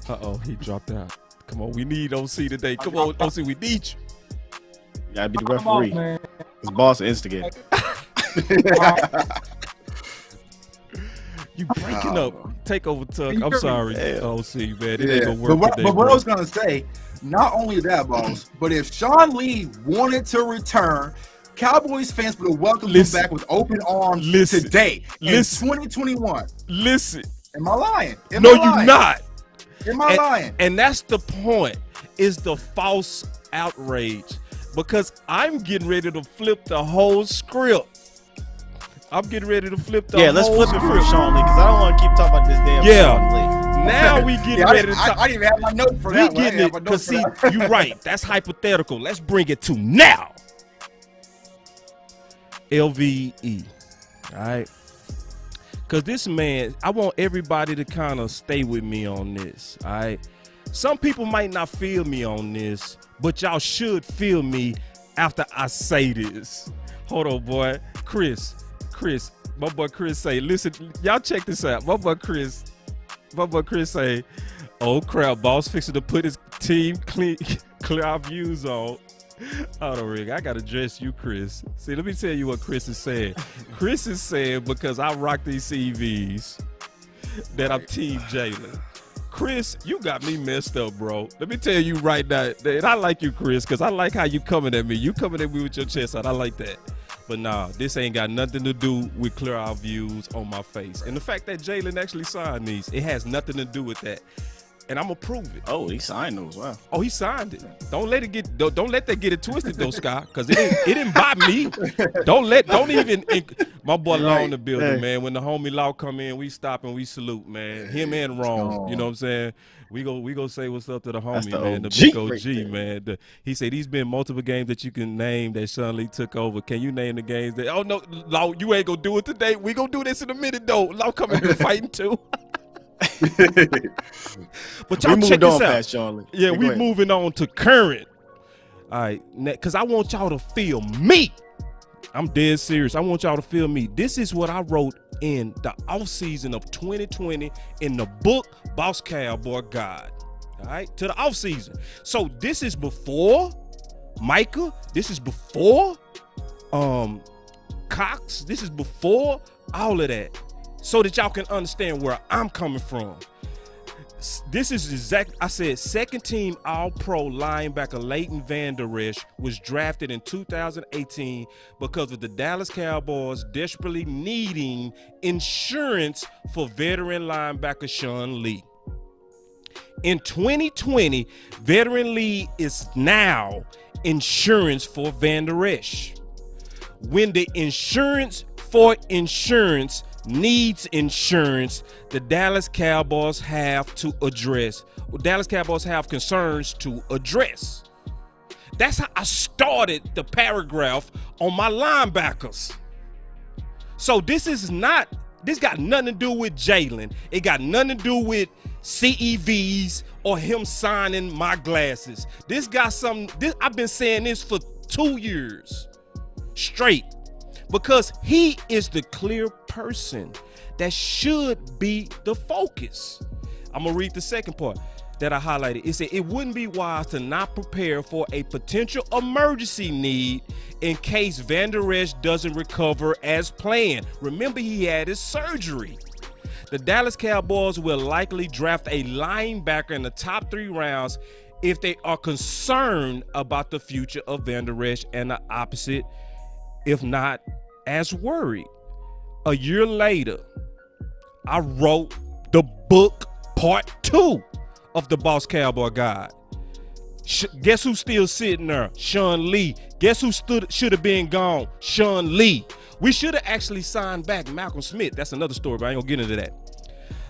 Uh-oh, he dropped out. Come on, we need OC today. Come on, OC, we need you. You gotta be the referee. Man. His boss instigator. You breaking up. Take over, Tuck. I'm sorry, OC, man. It ain't gonna But work today, what I bro. was gonna say, not only that, boss, but if Sean Lee wanted to return, Cowboys fans would have welcomed him back with open arms today in 2021. Listen. Am I lying? No, you're not. Am I lying? And that's the point, is the false outrage. Because I'm getting ready to flip the whole script. I'm getting ready to flip the whole script. Yeah, let's flip it for Sean Lee, because I don't want to keep talking about this damn Sean Lee. Now we getting ready to talk. I didn't even have my note for that. We getting it, because see, you're right. That's hypothetical. Let's bring it to now. LVE. All right. Because this man, I want everybody to kind of stay with me on this. All right. Some people might not feel me on this, but y'all should feel me after I say this. Hold on, boy. Chris, my boy Chris say, listen, y'all check this out. My boy Chris say, oh crap, boss fixing to put his team clear our views on. Hold on, Rick. I gotta address you, Chris. See, let me tell you what Chris is saying. Chris is saying because I rock these CVs that I'm Team Jaylon. Chris, you got me messed up, bro. Let me tell you right now, and I like you, Chris, because I like how you coming at me. You coming at me with your chest out. I like that. But nah, this ain't got nothing to do with clear our views on my face. And the fact that Jaylon actually signed these, it has nothing to do with that. And I'm gonna prove it. Oh, he signed those. Wow. Oh, he signed it. Don't let that get it twisted though, Scott, because it didn't buy me. Don't even. My boy Law in the building, man. When the homie Law come in, we stop and we salute, man. Him and Rome. You know what I'm saying? We go say what's up to the homie, man. The big OG, man. He said he's been multiple games that you can name that Sean Lee took over. Can you name the games that? Oh no, Law, you ain't gonna do it today. We gonna do this in a minute though. Law coming and fighting too. But y'all check this out. Yeah, we moving on to current. All right, because I want y'all to feel me. I'm dead serious. I want y'all to feel me. This is what I wrote in the offseason of 2020 in the book Boss Cowboy Guide. All right, to the offseason. So this is before Micah. This is before Cox. This is before all of that. So that y'all can understand where I'm coming from. This is exact. I said second team All-Pro linebacker Leighton Vander Esch was drafted in 2018 because of the Dallas Cowboys desperately needing insurance for veteran linebacker Sean Lee. In 2020, veteran Lee is now insurance for Vander Esch. When the insurance for insurance needs insurance, the Dallas Cowboys have to address. Dallas Cowboys have concerns to address. That's how I started the paragraph on my linebackers. So this got nothing to do with Jaylon. It got nothing to do with CEVs or him signing my glasses. This got something. I've been saying this for 2 years straight. Because he is the clear person that should be the focus. I'm going to read the second part that I highlighted. It said, it wouldn't be wise to not prepare for a potential emergency need in case Vander Esch doesn't recover as planned. Remember, he had his surgery. The Dallas Cowboys will likely draft a linebacker in the top 3 rounds if they are concerned about the future of Vander Esch, and the opposite if not as worried. A year later, I wrote the book part 2 of the Boss Cowboy Guide. Guess who's still sitting there? Sean Lee. Guess who should have been gone? Sean Lee. We should have actually signed back Malcolm Smith. That's another story, but I ain't gonna get into that.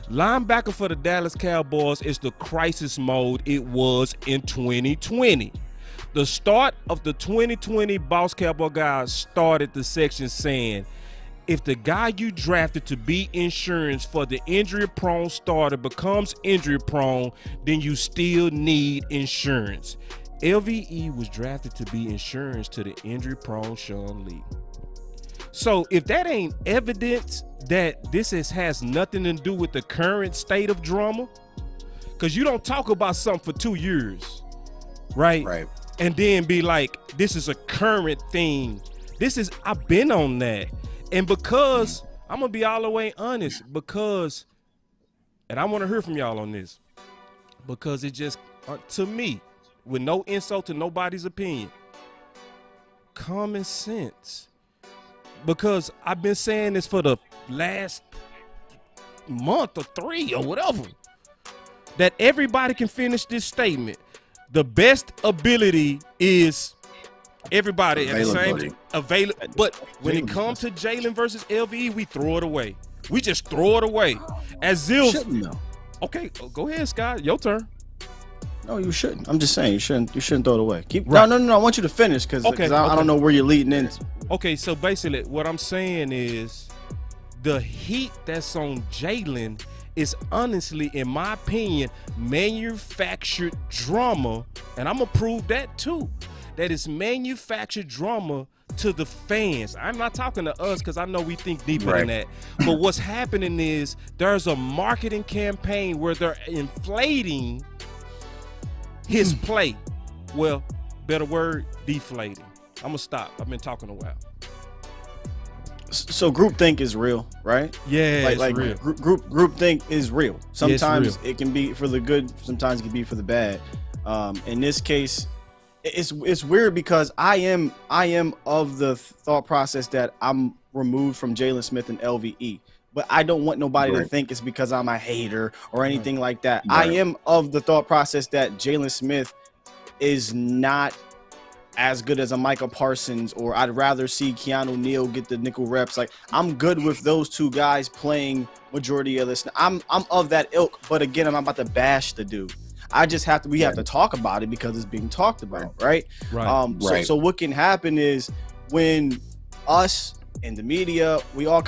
Linebacker for the Dallas Cowboys is the crisis mode it was in 2020. The start of the 2020 Boss Cowboy guys started the section saying, if the guy you drafted to be insurance for the injury-prone starter becomes injury-prone, then you still need insurance. LVE was drafted to be insurance to the injury-prone Sean Lee. So if that ain't evidence that this has nothing to do with the current state of drama, because you don't talk about something for 2 years, right? Right. And then be like, this is a current thing. I've been on that. And because, I'm going to be all the way honest, because, and I want to hear from y'all on this, because it just, to me, with no insult to nobody's opinion, common sense. Because I've been saying this for the last month or 3 or whatever, that everybody can finish this statement. The best ability is everybody at the same available. But when it comes to Jaylon versus LVE, we throw it away. We just throw it away. As Zills. Okay, go ahead, Scott. Your turn. No, you shouldn't. I'm just saying you shouldn't throw it away. Right. No. I want you to finish because I don't know where you're leading into. Okay, so basically what I'm saying is the heat that's on Jaylon is honestly, in my opinion, manufactured drama, and I'm gonna prove that too. That is manufactured drama to the fans. I'm not talking to us because I know we think deeper than that. But what's happening is there's a marketing campaign where they're inflating his play. Well, better word, deflating. I'm gonna stop. I've been talking a while. So groupthink is real, right? Yeah, like real. Groupthink is real. Sometimes real. it can be for the good, sometimes it can be for the bad. In this case, it's weird because I am of the thought process that I'm removed from Jaylon Smith and LVE. But I don't want nobody to think it's because I'm a hater or anything like that. I am of the thought process that Jaylon Smith is not as good as a Micah Parsons, or I'd rather see Keanu Neal get the nickel reps. Like, I'm good with those two guys playing majority of this. I'm of that ilk, but again, I'm not about to bash the dude. I just have to, we have to talk about it because it's being talked about, right? So what can happen is when us and the media, we are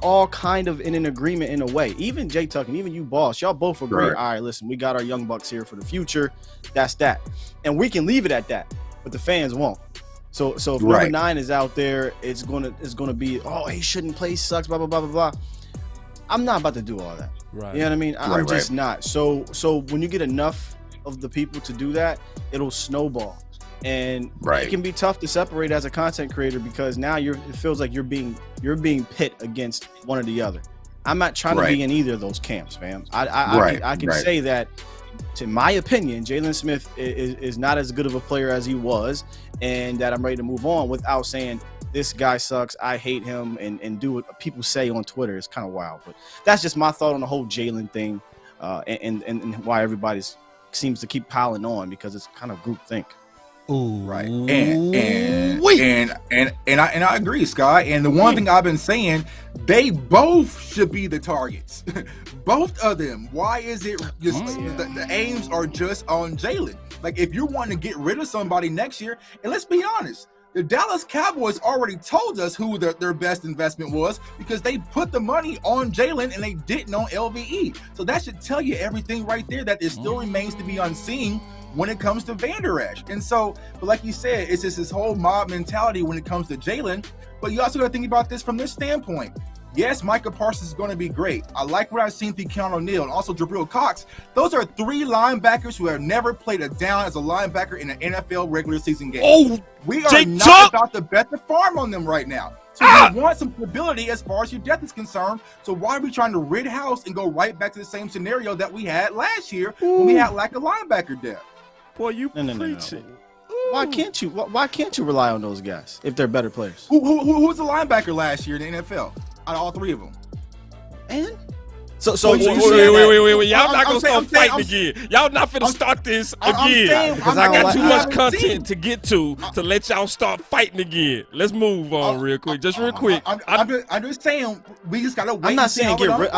all kind of in an agreement in a way. Even Jay Tuck and even you, boss, y'all both agree. All right, listen, we got our young bucks here for the future. That's that, and we can leave it at that. But the fans won't. So if number 9 is out there, it's gonna be, oh, he shouldn't play, sucks, blah blah blah blah blah. I'm not about to do all that. Right. You know what I mean? I'm just not. So when you get enough of the people to do that, it'll snowball. And it can be tough to separate as a content creator because now it feels like you're being pit against one or the other. I'm not trying to be in either of those camps, fam. I can say that, to my opinion, Jaylon Smith is not as good of a player as he was, and that I'm ready to move on without saying this guy sucks, I hate him, and do what people say on Twitter. It's kind of wild, but that's just my thought on the whole Jaylon thing, and why everybody seems to keep piling on, because it's kind of groupthink. Ooh, and I agree, Sky. And the one thing I've been saying, they both should be the targets. Both of them. Why is it just the aims are just on Jaylon? Like, if you're wanting to get rid of somebody next year, and let's be honest, the Dallas Cowboys already told us who their best investment was, because they put the money on Jaylon and they didn't on LVE. So that should tell you everything right there, that it still remains to be unseen when it comes to Van Der Esch. And so, but like you said, it's just this whole mob mentality when it comes to Jaylon. But you also got to think about this from this standpoint. Yes, Micah Parsons is going to be great. I like what I've seen through Keanu O'Neal and also Jabril Cox. Those are 3 linebackers who have never played a down as a linebacker in an NFL regular season game. We are not about to bet the farm on them right now. So we want some stability as far as your depth is concerned. So why are we trying to rid house and go right back to the same scenario that we had last year when we had lack of linebacker depth? Boy, you preaching. No. Why can't you rely on those guys if they're better players? Who was the linebacker last year in the NFL? Out of all 3 of them. And So wait. you Y'all saying not gonna start fighting again. Y'all not finna start this again. Because I got too much content to get to let y'all start fighting again. Let's move on real quick. Just real quick. I'm just saying we just gotta wait. I'm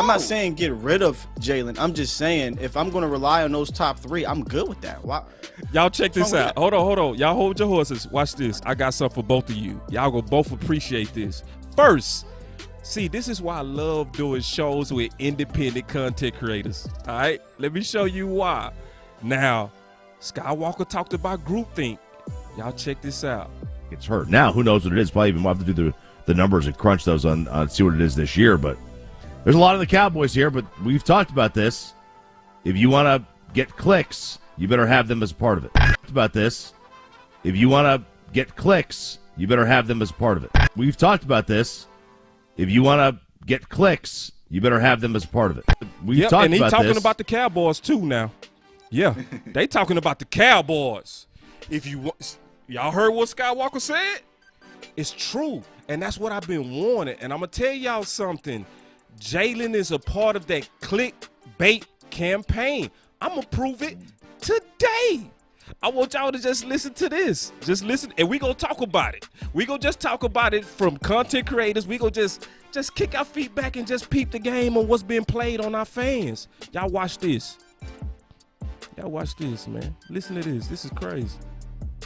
not saying get rid of Jaylon. I'm just saying if I'm gonna rely on those top 3, I'm good with that. Why? Y'all check this out. Hold on. Y'all hold your horses. Watch this. I got something for both of you. Y'all gonna both appreciate this. First, see, this is why I love doing shows with independent content creators. All right, let me show you why. Now, Skywalker talked about groupthink. Y'all check this out. It's hurt. Now, who knows what it is? Probably even we'll have to do the numbers and crunch those on see what it is this year. But there's a lot of the Cowboys here, but we've talked about this. If you want to get clicks, you better have them as a part of it. About this. If you want to get clicks, you better have them as a part of it. We've talked about this. If you want to get clicks, you better have them as a part of it. We've talked and he's about talking this. about the Cowboys too now. Yeah, they talking about the Cowboys. If you want, y'all heard what Skywalker said? It's true, and that's what I've been warning. And I'm gonna tell y'all something. Jaylon is a part of that clickbait campaign. I'm gonna prove it today. I want y'all to just listen to this. Just listen, and we gonna talk about it. We gonna just talk about it from content creators. We gonna just kick our feet back and just peep the game on what's being played on our fans. Y'all watch this. Y'all watch this, man. Listen to this. This is crazy.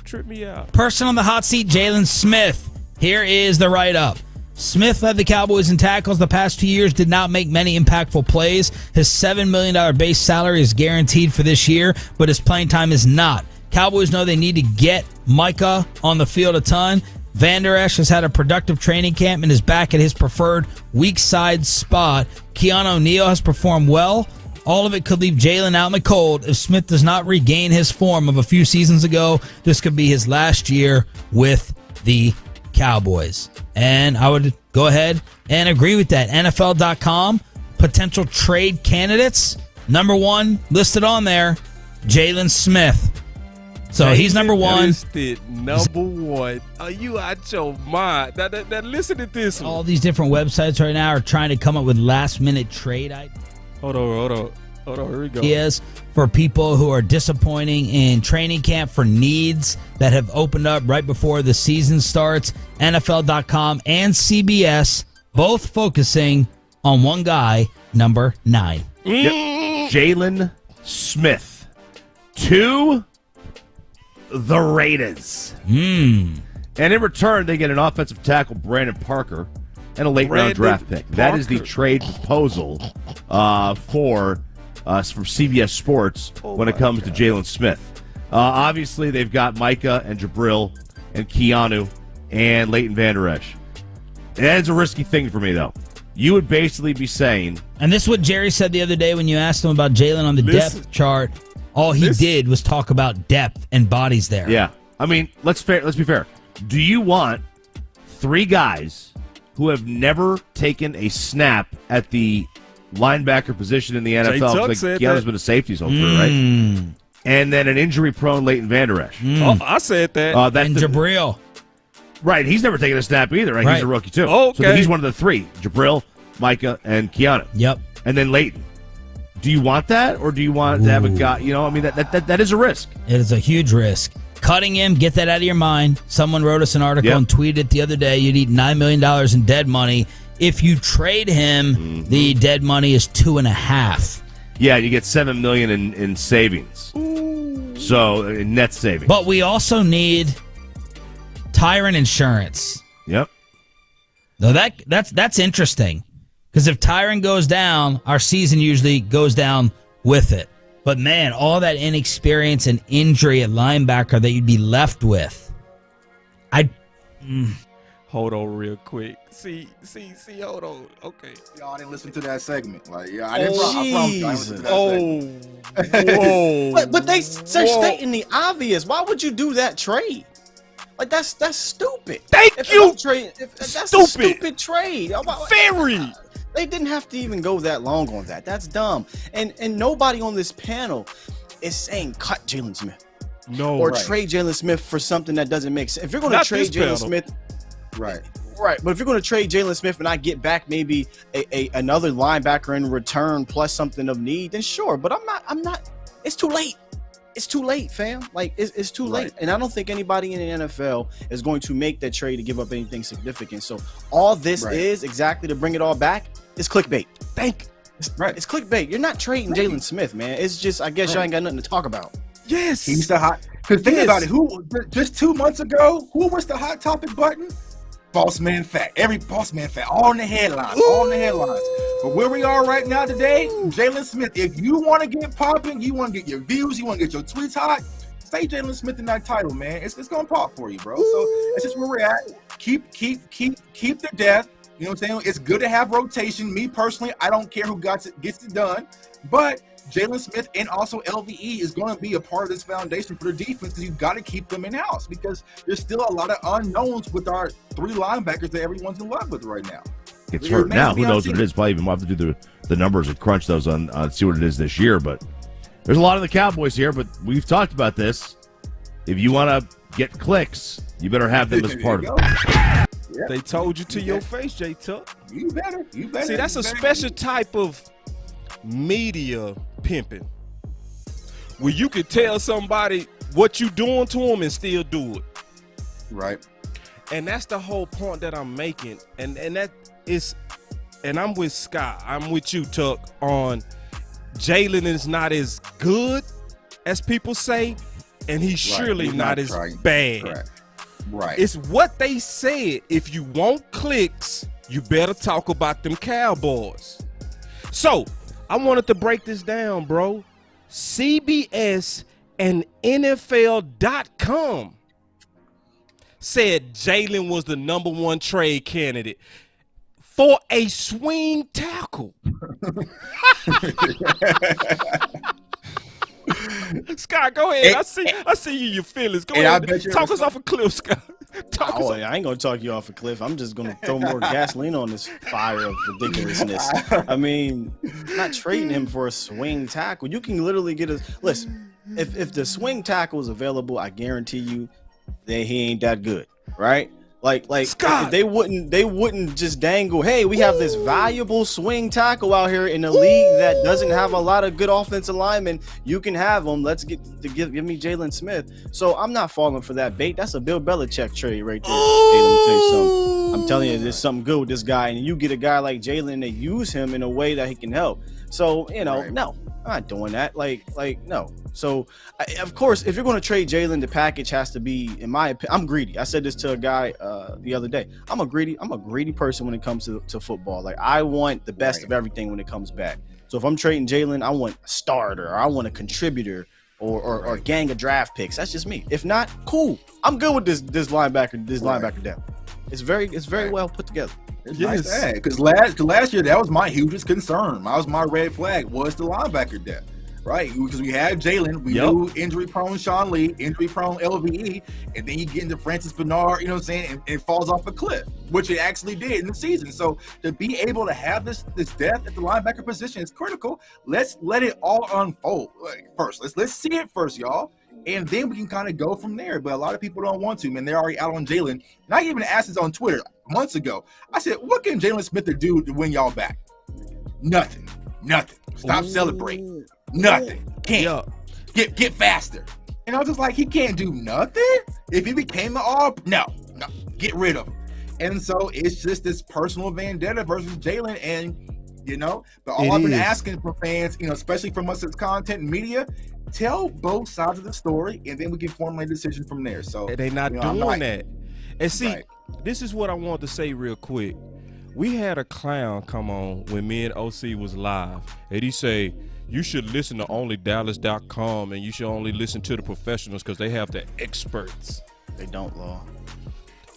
Trip me out. Person on the hot seat, Jaylon Smith. Here is the write-up. Smith led the Cowboys in tackles the past 2 years, did not make many impactful plays. His $7 million base salary is guaranteed for this year, but his playing time is not. Cowboys know they need to get Micah on the field a ton. Van Der Esch has had a productive training camp and is back at his preferred weak side spot. Keanu O'Neal has performed well. All of it could leave Jaylon out in the cold. If Smith does not regain his form of a few seasons ago, this could be his last year with the Cowboys. And I would go ahead and agree with that. NFL.com, potential trade candidates. Number 1 listed on there, Jaylon Smith. So he's number 1. Listed number 1. Are you out your mind? Now listen to this one. All these different websites right now are trying to come up with last-minute trade ideas. Hold on. Here we go. Ideas for people who are disappointing in training camp, for needs that have opened up right before the season starts. NFL.com and CBS both focusing on one guy, number 9. Yep. Jaylon Smith to the Raiders. And in return, they get an offensive tackle, Brandon Parker, and a late-round draft pick. That is the trade proposal for from CBS Sports when it comes to Jaylon Smith. Obviously, they've got Micah and Jabril and Keanu and Leighton Van Der Esch. That is a risky thing for me, though. You would basically be saying... And this is what Jerry said the other day when you asked him about Jaylon on the depth chart. All he did was talk about depth and bodies there. Yeah. I mean, let's be fair. Do you want 3 guys who have never taken a snap at the linebacker position in the NFL? Like Keanu's been a safety his whole career, right? And then an injury-prone Leighton Van Der Esch. Oh, I said that. And Jabril. Right, he's never taken a snap either, right? He's a rookie, too. Okay. So he's one of the 3, Jabril, Micah, and Keanu. Yep. And then Leighton. Do you want that, or do you want to have a guy, I mean, that is a risk. It is a huge risk. Cutting him, get that out of your mind. Someone wrote us an article and tweeted it the other day. You'd eat $9 million in dead money. If you trade him, the dead money is 2.5. Yeah, you get $7 million in savings. So, in net savings. But we also need Tyron insurance. Yep. No, that's interesting. Because if Tyron goes down, our season usually goes down with it. But, man, all that inexperience and injury at linebacker that you'd be left with. Hold on real quick. See, hold on. Okay. Y'all didn't listen to that segment. Like, yeah, I didn't. I promise you, I listened to that segment. Whoa. but they're stating the obvious. Why would you do that trade? Like, that's stupid. Thank you. That's a stupid trade. Very. They didn't have to even go that long on that. That's dumb. And nobody on this panel is saying cut Jaylon Smith. No. Or trade Jaylon Smith for something that doesn't make sense. If you're going to trade Jaylon Smith, right? Right, but if you're going to trade Jaylon Smith and I get back maybe another linebacker in return plus something of need, then sure. But I'm not. It's too late. It's too late, fam. Like it's too late, and I don't think anybody in the NFL is going to make that trade to give up anything significant. So all this is exactly to bring it all back is clickbait. It's clickbait. You're not trading Jaylon Smith, man. It's just I guess y'all ain't got nothing to talk about. Yes, he's the hot. Because think about it. Who just 2 months ago? Who was the hot topic button? Boss man fat. Every boss man fat. All in the headlines. All in the headlines. But where we are right now today, Jaylon Smith. If you want to get popping, you want to get your views, you want to get your tweets hot, say Jaylon Smith in that title, man. It's gonna pop for you, bro. So that's just where we're at. Keep the depth. You know what I'm saying? It's good to have rotation. Me personally, I don't care who gets it done, but Jaylon Smith and also LVE is going to be a part of this foundation for the defense because you've got to keep them in-house because there's still a lot of unknowns with our 3 linebackers that everyone's in love with right now. It's hurt now. Who knows what it is? Probably even we'll have to do the numbers and crunch those on see what it is this year. But there's a lot of the Cowboys here, but we've talked about this. If you want to get clicks, you better have them as part of it. Yep. They told you to your face, J Tuck. You better. See, that's a special type of media pimping where you could tell somebody what you doing to them and still do it. Right. And that's the whole point that I'm making. And that is, and I'm with Scott. I'm with you, Tuck, on Jaylon is not as good as people say, and he's surely not as bad. Correct. Right. It's what they said. If you want clicks, you better talk about them Cowboys. So I wanted to break this down, bro. CBS and NFL.com said Jaylon was the #1 trade candidate for a swing tackle. Scott, go ahead. I see you, your feelings. Go ahead. Talk us off a cliff, Scott. I ain't gonna talk you off a cliff. I'm just gonna throw more gasoline on this fire of ridiculousness. I mean, not trading him for a swing tackle. You can literally get a listen. If the swing tackle is available, I guarantee you that he ain't that good, right? Like Scott. They wouldn't just dangle, hey, we have this valuable swing tackle out here in a league that doesn't have a lot of good offensive linemen. You can have them. Let's give me Jaylon Smith. So I'm not falling for that bait. That's a Bill Belichick trade right there. Hey, let me tell you something. I'm telling you, there's something good with this guy, and you get a guy like Jaylon and use him in a way that he can help. So, no, I'm not doing that. Like, no. So, of course, if you're going to trade Jaylon, the package has to be, in my opinion, I'm greedy. I said this to a guy the other day. I'm a greedy person when it comes to football. Like, I want the best of everything when it comes back. So if I'm trading Jaylon, I want a starter, or I want a contributor, or a gang of draft picks. That's just me. If not, cool. I'm good with this linebacker depth. It's very well put together. It's nice to add, because last year that was my hugest concern. That was my red flag, was the linebacker depth, right? Because we had Jaylon, we knew injury-prone Sean Lee, injury-prone LVE, and then you get into Francis Bernard, you know what I'm saying, and it falls off a cliff, which it actually did in the season. So to be able to have this depth at the linebacker position is critical. Let's let it all unfold first. Let's see it first, y'all. And then we can kind of go from there. But a lot of people don't want to, man. They're already out on Jaylon. And I even asked this on Twitter months ago. I said, what can Jaylon Smith do to win y'all back? Nothing. Stop celebrating. Nothing. Can't. Get faster. And I was just like, he can't do nothing? If he became an all, no, get rid of him. And so it's just this personal vendetta versus Jaylon. And, but all I've been asking for fans, especially from us as content and media, tell both sides of the story, and then we can formulate a decision from there. So they're not doing that. And see, this is what I want to say real quick. We had a clown come on when me and OC was live, and he say, you should listen to only Dallas.com, and you should only listen to the professionals because they have the experts. They don't, Law.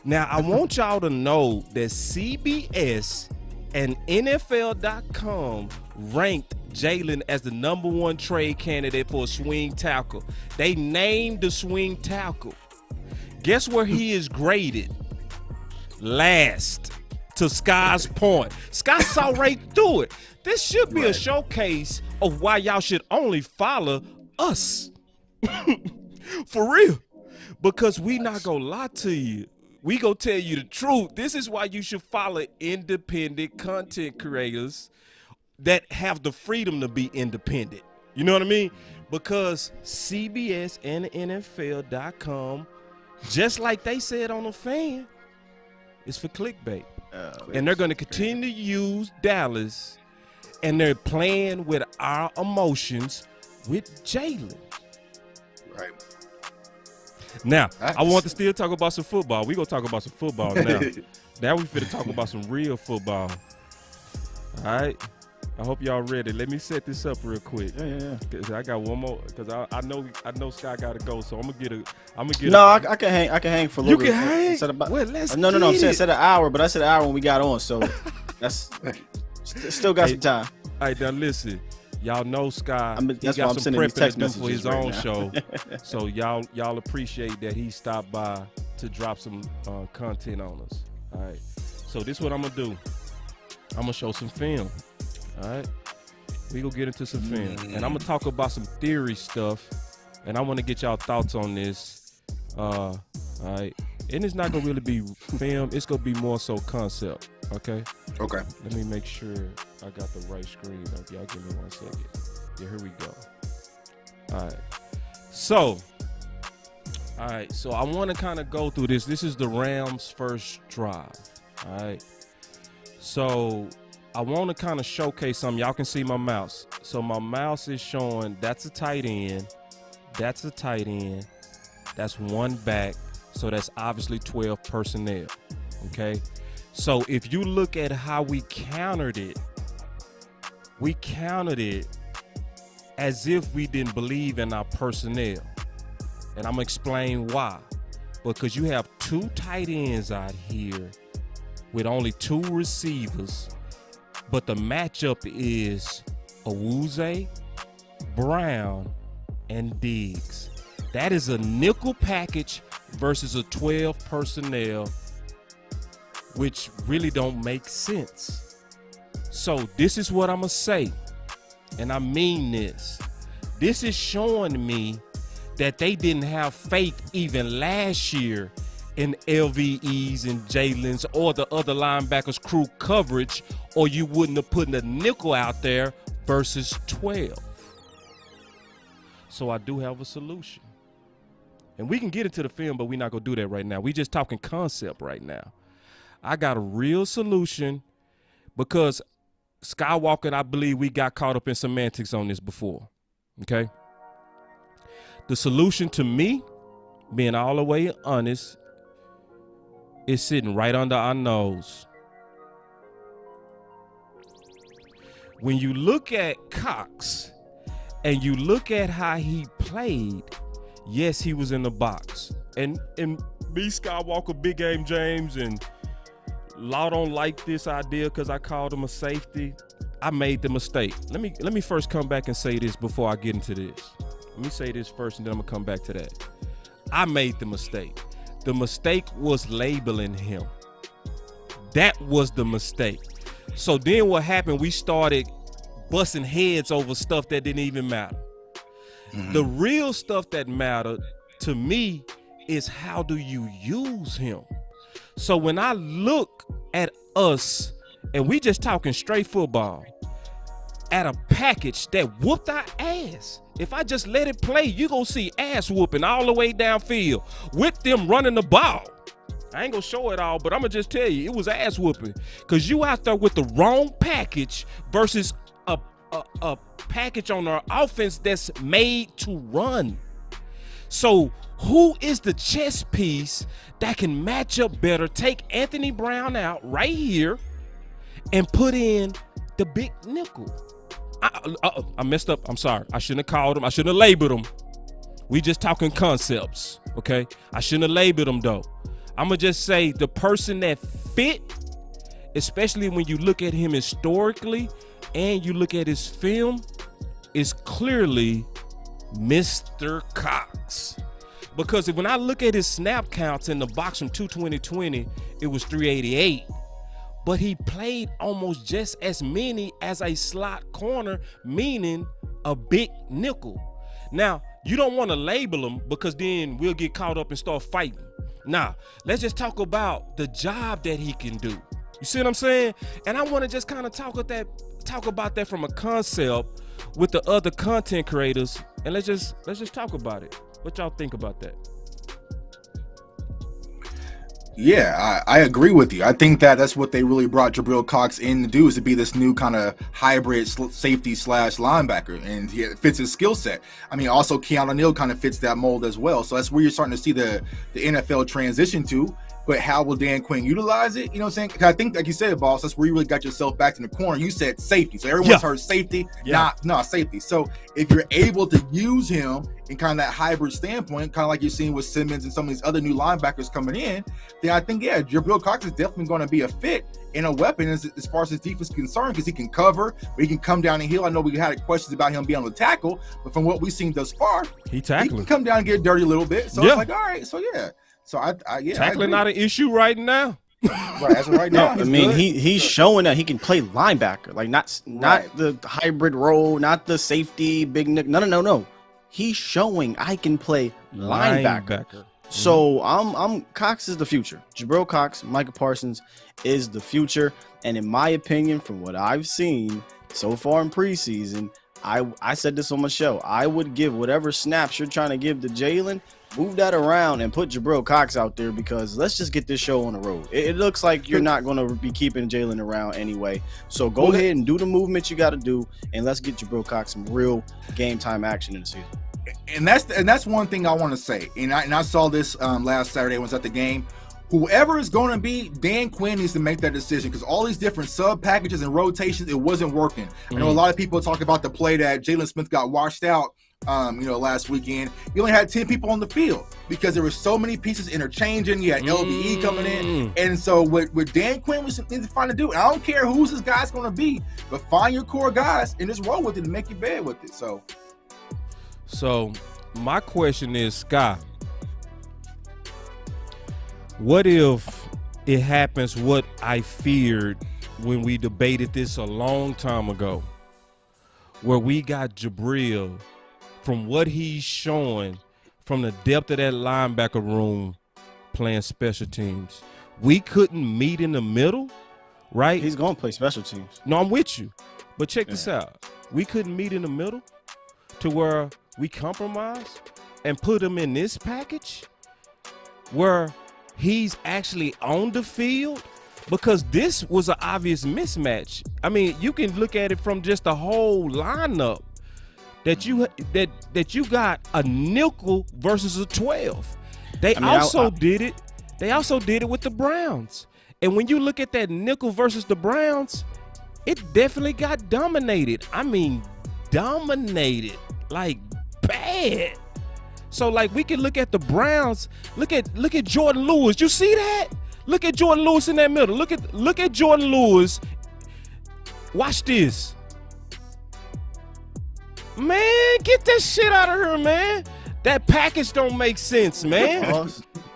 Now, I want y'all to know that CBS and NFL.com ranked Jaylon as the #1 trade candidate for a swing tackle. They named the swing tackle. Guess where he is graded? Last. To Sky's point. Sky saw right through it. This should be a showcase of why y'all should only follow us. For real. Because we not gonna lie to you. We go tell you the truth. This is why you should follow independent content creators that have the freedom to be independent. You know what I mean? Because CBS and NFL.com, just like they said on The Fan, is for clickbait. And they're going to continue to use Dallas, and they're playing with our emotions with Jaylon. Right. Now, I want to still talk about some football. We're going to talk about some football now. Now we finna talk about some real football. All right? I hope y'all ready. Let me set this up real quick. Yeah. Cause I got one more. Cause I know Sky gotta go. So I'm gonna get a. No, I can hang. I can hang for a little You bit. can hang. Let's no. I'm saying set an hour, but I said an hour when we got on. So that's still got some time. All right, now listen. Y'all know Sky. He got some some prepping prepping to to do for his own right show. So y'all appreciate that he stopped by to drop some content on us. All right. So this is what I'm gonna do. I'm gonna show some film. All right. We gonna get into some film, and I'm gonna talk about some theory stuff, and I want to get y'all thoughts on this. All right. And it's not gonna really be film. It's gonna be more so concept. Okay. Okay. Let me make sure I got the right screen up. Y'all give me 1 second. Yeah, here we go. All right. So I want to kind of go through this. This is the Rams' first drive. All right. So I want to kind of showcase something. Y'all can see my mouse. So my mouse is showing that's a tight end. That's a tight end. That's one back. So that's obviously 12 personnel. Okay. So if you look at how we countered it as if we didn't believe in our personnel. And I'm going to explain why. Because you have 2 tight ends out here with only 2 receivers. But the matchup is Awuzie, Brown, and Diggs. That is a nickel package versus a 12 personnel, which really don't make sense. So this is what I'm going to say, and I mean this. This is showing me that they didn't have faith even last year in LVE's and Jaylon's or the other linebackers' crew coverage, or you wouldn't have put a nickel out there versus 12. So I do have a solution. And we can get into the film, but we're not going to do that right now. We're just talking concept right now. I got a real solution because Skywalker and I believe we got caught up in semantics on this before. Okay? The solution to me, being all the way honest, is sitting right under our nose. When you look at Cox and you look at how he played, yes, he was in the box. And me, Skywalker, Big Game James, and Law don't like this idea because I called him a safety. I made the mistake. Let me first come back and say this before I get into this. Let me say this first, and then I'm gonna come back to that. I made the mistake. The mistake was labeling him. That was the mistake. So then what happened? We started busting heads over stuff that didn't even matter. Mm-hmm. The real stuff that mattered to me is how do you use him? So when I look at us, and we just talking straight football, at a package that whooped our ass. If I just let it play, you gonna see ass whooping all the way downfield with them running the ball. I ain't gonna show it all, but I'm gonna just tell you, it was ass whooping. Cause you out there with the wrong package versus a package on our offense that's made to run. So who is the chess piece that can match up better? Take Anthony Brown out right here and put in the big nickel. I messed up. I'm sorry. I shouldn't have called him. I shouldn't have labeled him. We just talking concepts, okay? I shouldn't have labeled him, though. I'm going to just say the person that fit, especially when you look at him historically and you look at his film, is clearly Mr. Cox. Because when I look at his snap counts in the box from 2020, it was 388. But he played almost just as many as a slot corner, meaning a big nickel. Now, You don't want to label him because then we'll get caught up and start fighting. Nah, let's just talk about the job that he can do. You see what I'm saying? And I want to just kind of talk about that from a concept with the other content creators, and let's just talk about it. What y'all think about that? Yeah, I agree with you. I think that's what they really brought Jabril Cox in to do, is to be this new kind of hybrid safety / linebacker, and it fits his skill set. I mean, also Keanu Neal kind of fits that mold as well. So that's where you're starting to see the NFL transition to. But how will Dan Quinn utilize it? You know what I'm saying? I think, like you said, boss, that's where you really got yourself back in the corner. You said safety. So everyone's heard safety, not safety. So if you're able to use him in kind of that hybrid standpoint, kind of like you're seeing with Simmons and some of these other new linebackers coming in, then I think, Jabril Cox is definitely going to be a fit and a weapon as far as his defense is concerned, because he can cover, but he can come down the hill. I know we had questions about him being able to tackle, but from what we've seen thus far, he can come down and get dirty a little bit. So it's like, all right, so yeah. So tackling not an issue right now. Right, as of right now. I mean, he's showing that he can play linebacker, like not the hybrid role, not the safety big nick. No. He's showing I can play linebacker. So I'm Cox is the future. Jabril Cox, Micah Parsons is the future, and in my opinion, from what I've seen so far in preseason, I said this on my show. I would give whatever snaps you're trying to give to Jaylon, move that around and put Jabril Cox out there, because let's just get this show on the road. It looks like you're not going to be keeping Jaylon around anyway. So go ahead and do the movement you got to do, and let's get Jabril Cox some real game time action in the season. And that's one thing I want to say. And I saw this last Saturday when I was at the game. Whoever is going to be, Dan Quinn needs to make that decision, because all these different sub packages and rotations, it wasn't working. I know a lot of people talk about the play that Jaylon Smith got washed out last weekend. He only had 10 people on the field because there were so many pieces interchanging. You had LVE coming in. And so what Dan Quinn was needs to find to do, and I don't care who's this guy's going to be, but find your core guys and just roll with it and make your bed with it. So my question is, Sky, what if it happens what I feared when we debated this a long time ago, where we got Jabril, from what he's showing, from the depth of that linebacker room, playing special teams. We couldn't meet in the middle, right? He's going to play special teams. No, I'm with you. But check this out. We couldn't meet in the middle to where we compromise and put him in this package where he's actually on the field, because this was an obvious mismatch. I mean, you can look at it from just the whole lineup that you got a nickel versus a 12. They also did it with the Browns. And when you look at that nickel versus the Browns, it definitely got dominated. I mean, dominated like bad. So like we can look at the Browns. Look at Jordan Lewis. You see that? Look at Jordan Lewis in that middle. Look at Jordan Lewis. Watch this. Man, get that shit out of here, man. That package don't make sense, man.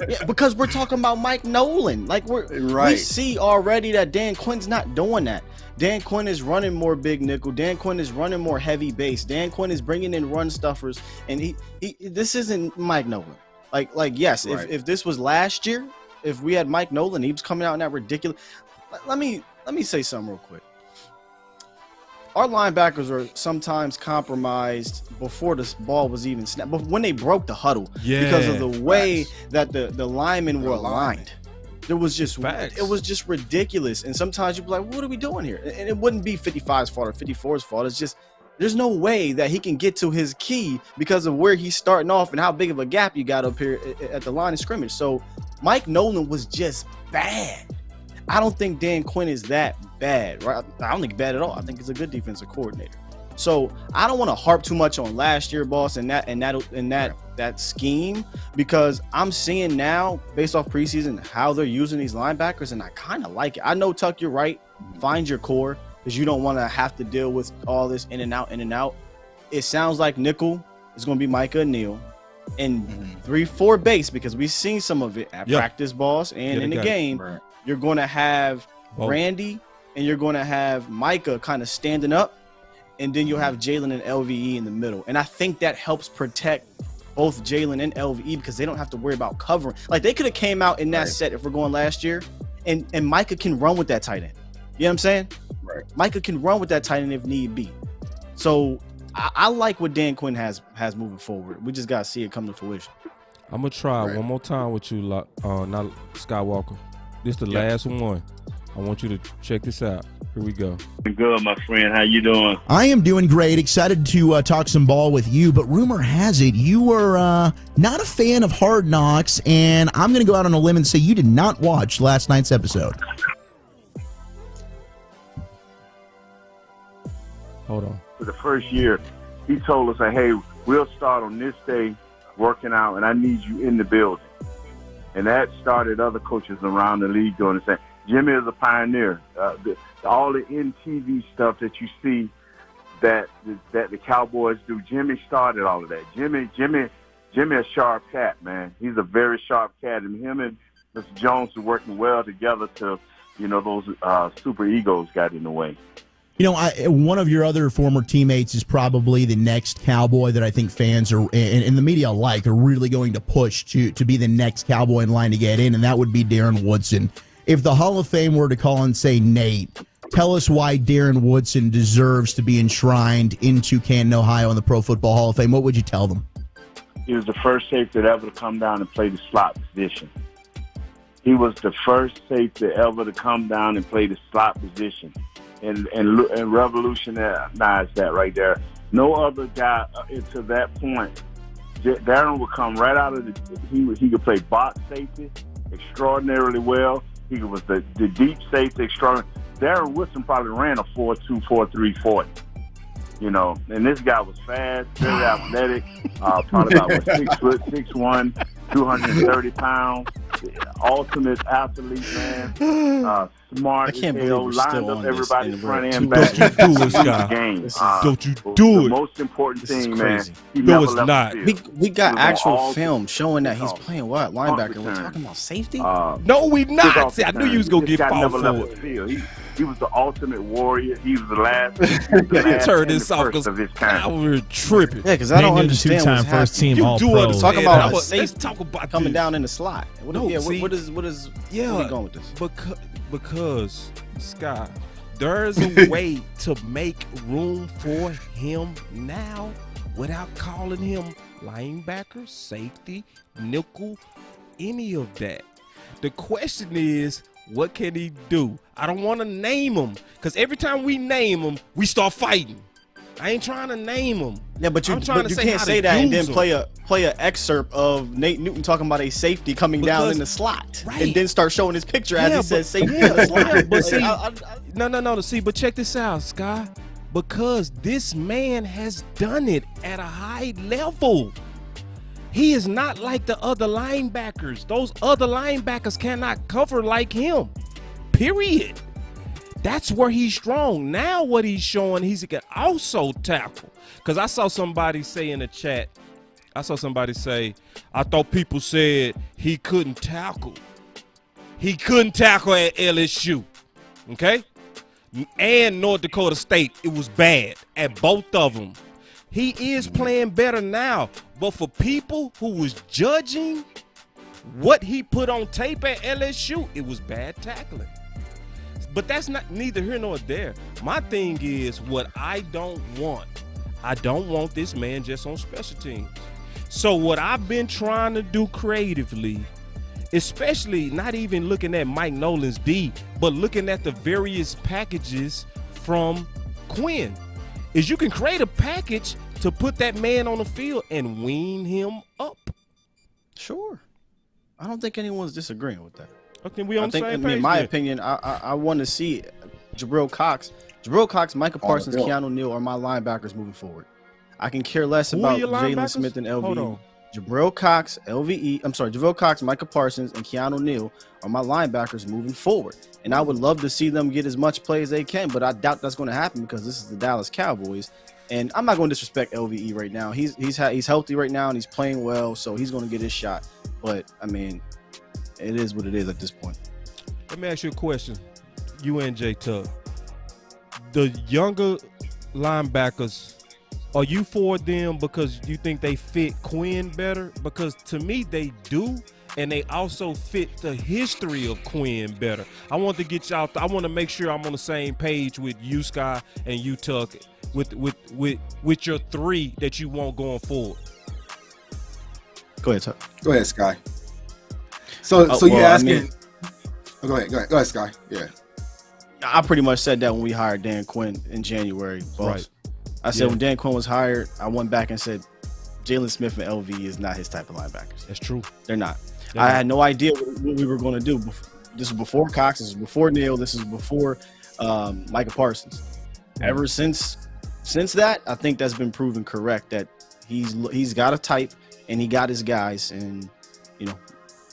Yeah, because we're talking about Mike Nolan. Like we see already that Dan Quinn's not doing that. Dan Quinn is running more big nickel. Dan Quinn is running more heavy base. Dan Quinn is bringing in run stuffers, and this isn't Mike Nolan. Like yes, if this was last year, if we had Mike Nolan, he was coming out in that ridiculous. Let me say something real quick. Our linebackers are sometimes compromised before the ball was even snapped, but when they broke the huddle, because of the way that the linemen were aligned. It was just ridiculous. And sometimes you'd be like, what are we doing here? And it wouldn't be 55's fault or 54's fault. It's just there's no way that he can get to his key because of where he's starting off and how big of a gap you got up here at the line of scrimmage. So Mike Nolan was just bad. I don't think Dan Quinn is that bad, right? I don't think bad at all. I think he's a good defensive coordinator. So I don't want to harp too much on last year, boss, and that scheme, because I'm seeing now, based off preseason, how they're using these linebackers, and I kind of like it. I know, Tuck, you're right. Find your core, because you don't want to have to deal with all this in and out. It sounds like nickel is going to be Micah and Neal, and 3-4 base, because we've seen some of it at practice, boss, and in the game. Right. You're going to have Randy and you're going to have Micah kind of standing up, and then you'll have Jaylon and LVE in the middle. And I think that helps protect both Jaylon and LVE because they don't have to worry about covering. Like they could have came out in that set if we're going last year, and Micah can run with that tight end. You know what I'm saying? Right. Micah can run with that tight end if need be. So I like what Dan Quinn has moving forward. We just gotta see it come to fruition. I'm gonna try one more time with you, not Skywalker. This the last one. I want you to check this out. Here we go. Good, my friend. How you doing? I am doing great. Excited to talk some ball with you, but rumor has it you are not a fan of Hard Knocks, and I'm going to go out on a limb and say you did not watch last night's episode. Hold on. For the first year, he told us, hey, we'll start on this day working out, and I need you in the building. And that started other coaches around the league doing the same. Jimmy is a pioneer. All the NTV stuff that you see that the Cowboys do, Jimmy started all of that. Jimmy a sharp cat, man. He's a very sharp cat, and him and Mr. Jones are working well together to, those super egos got in the way. One of your other former teammates is probably the next Cowboy that I think fans are and the media alike are really going to push to be the next Cowboy in line to get in, and that would be Darren Woodson. If the Hall of Fame were to call and say, Nate, tell us why Darren Woodson deserves to be enshrined into Canton, Ohio in the Pro Football Hall of Fame, what would you tell them? He was the first safety ever to come down and play the slot position. He was the first safety ever to come down and play the slot position and revolutionize that right there. No other guy to that point. Darren would come right out of he could play box safety extraordinarily well. He was the deep safety extraordinary. Darren Woodson probably ran a 4.2, 4.3 40. And this guy was fast, very athletic, probably about 6 foot, 6'1", 230 pounds, ultimate athlete, man. Smart. I can't believe we're lined still up on everybody's this front and back. Don't you do it, Scott. Don't you do it. The most important thing, man. No, it's not. We got actual film showing that he's playing what linebacker. We're talking about safety. No, we not. See, I knew you was gonna get fouled for it. He was the ultimate warrior. He was the last. Turn this off because we're tripping. Yeah, because I don't understand what's first team happening. all You do pro. understand. Talk about Let's safety talk about coming this. down in the slot. What are we going with this? Because Scott, there's a way to make room for him now without calling him linebacker, safety, nickel, any of that. The question is, what can he do? I don't want to name him because every time we name him, we start fighting. I ain't trying to name him. Yeah, but you can't say that and then play a excerpt of Nate Newton talking about a safety coming down in the slot, and then start showing his picture as he says safety in the slot. But see, no. See, but check this out, Sky. Because this man has done it at a high level. He is not like the other linebackers. Those other linebackers cannot cover like him. Period. That's where he's strong. Now what he's showing, he can also tackle. Because I saw somebody say in the chat, I thought people said he couldn't tackle. He couldn't tackle at LSU. Okay? And North Dakota State. It was bad at both of them. He is playing better now. But for people who was judging what he put on tape at LSU, it was bad tackling. But that's not neither here nor there. My thing is what I don't want. I don't want this man just on special teams. So what I've been trying to do creatively, especially not even looking at Mike Nolan's D, but looking at the various packages from Quinn, is you can create a package to put that man on the field and wean him up. Sure. I don't think anyone's disagreeing with that. Okay, we on the same page. In my opinion, I want to see Jabril Cox, Micah Parsons, Keanu Neal are my linebackers moving forward. I can care less about Jaylon Smith and LVE. Jabril Cox, Micah Parsons, and Keanu Neal are my linebackers moving forward. And I would love to see them get as much play as they can, but I doubt that's going to happen because this is the Dallas Cowboys. And I'm not going to disrespect LVE right now. He's healthy right now and he's playing well, so he's going to get his shot. But I mean, it is what it is at this point. Let me ask you a question. You and J Tug. The younger linebackers Are you for them because you think they fit Quinn better? Because to me, they do, and they also fit the history of Quinn better. I want to get y'all. I want to make sure I'm on the same page with you, Sky, and you, Tuck, with your three that you want going forward. Go ahead, Tuck. Go ahead, Sky. So you're asking. Go ahead, Sky. Yeah. I pretty much said that when we hired Dan Quinn in January, boss. Right. I said when Dan Quinn was hired, I went back and said Jaylon Smith and LV is not his type of linebackers. That's true. They're not. I had no idea what we were going to do. This was before Cox. This was before Neal. This is before Micah Parsons. Ever since that, I think that's been proven correct. That he's got a type and he got his guys, and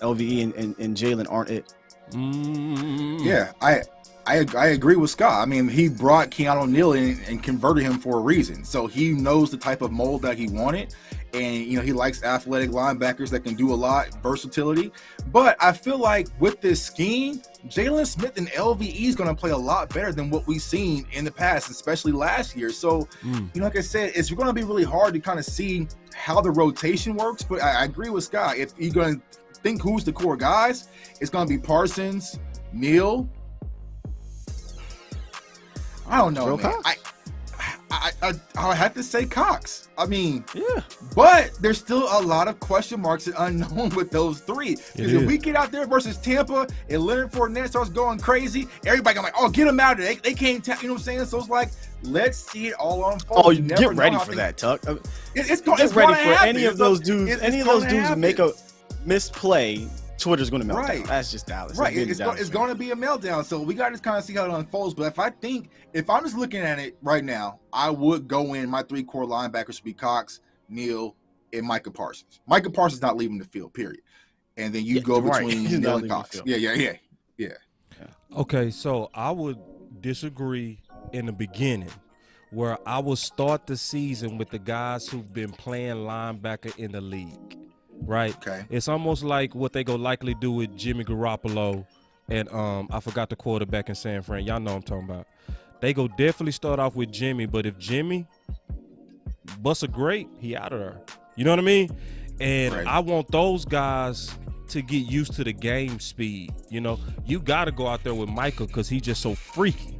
LVE and Jaylon aren't it. Yeah, I agree with Scott. I mean, he brought Keanu Neal in and converted him for a reason. So he knows the type of mold that he wanted. And, he likes athletic linebackers that can do a lot, versatility. But I feel like with this scheme, Jaylon Smith and LVE is going to play a lot better than what we've seen in the past, especially last year. So, like I said, it's going to be really hard to kind of see how the rotation works. But I agree with Scott. If you're going to think who's the core guys, it's going to be Parsons, Neal. I don't know, man. I have to say Cox. I mean, yeah. But there's still a lot of question marks and unknown with those three. Because if we get out there versus Tampa and Leonard Fournette starts going crazy, everybody gonna like, get them out of there. They can't tap. You know what I'm saying? So it's like, let's see it all unfold. Oh, you get ready for that, Tuck. It's ready for happen. any of those dudes. Any of those dudes make a misplay. Twitter's going to melt down. That's just Dallas. Right. It's going to be a meltdown. So we got to kind of see how it unfolds. But if I'm just looking at it right now, I would go in. My three core linebackers should be Cox, Neal, and Micah Parsons. Micah Parsons not leaving the field, period. And then you go between Neal and Cox. Yeah. Okay, so I would disagree in the beginning, where I would start the season with the guys who've been playing linebacker in the league. Right. Okay. It's almost like what they go likely do with Jimmy Garoppolo and I forgot the quarterback in San Fran. Y'all know what I'm talking about. They go definitely start off with Jimmy, but if Jimmy busts a grape, he out of there. You know what I mean? And I want those guys to get used to the game speed. You got to go out there with Micah because he's just so freaky.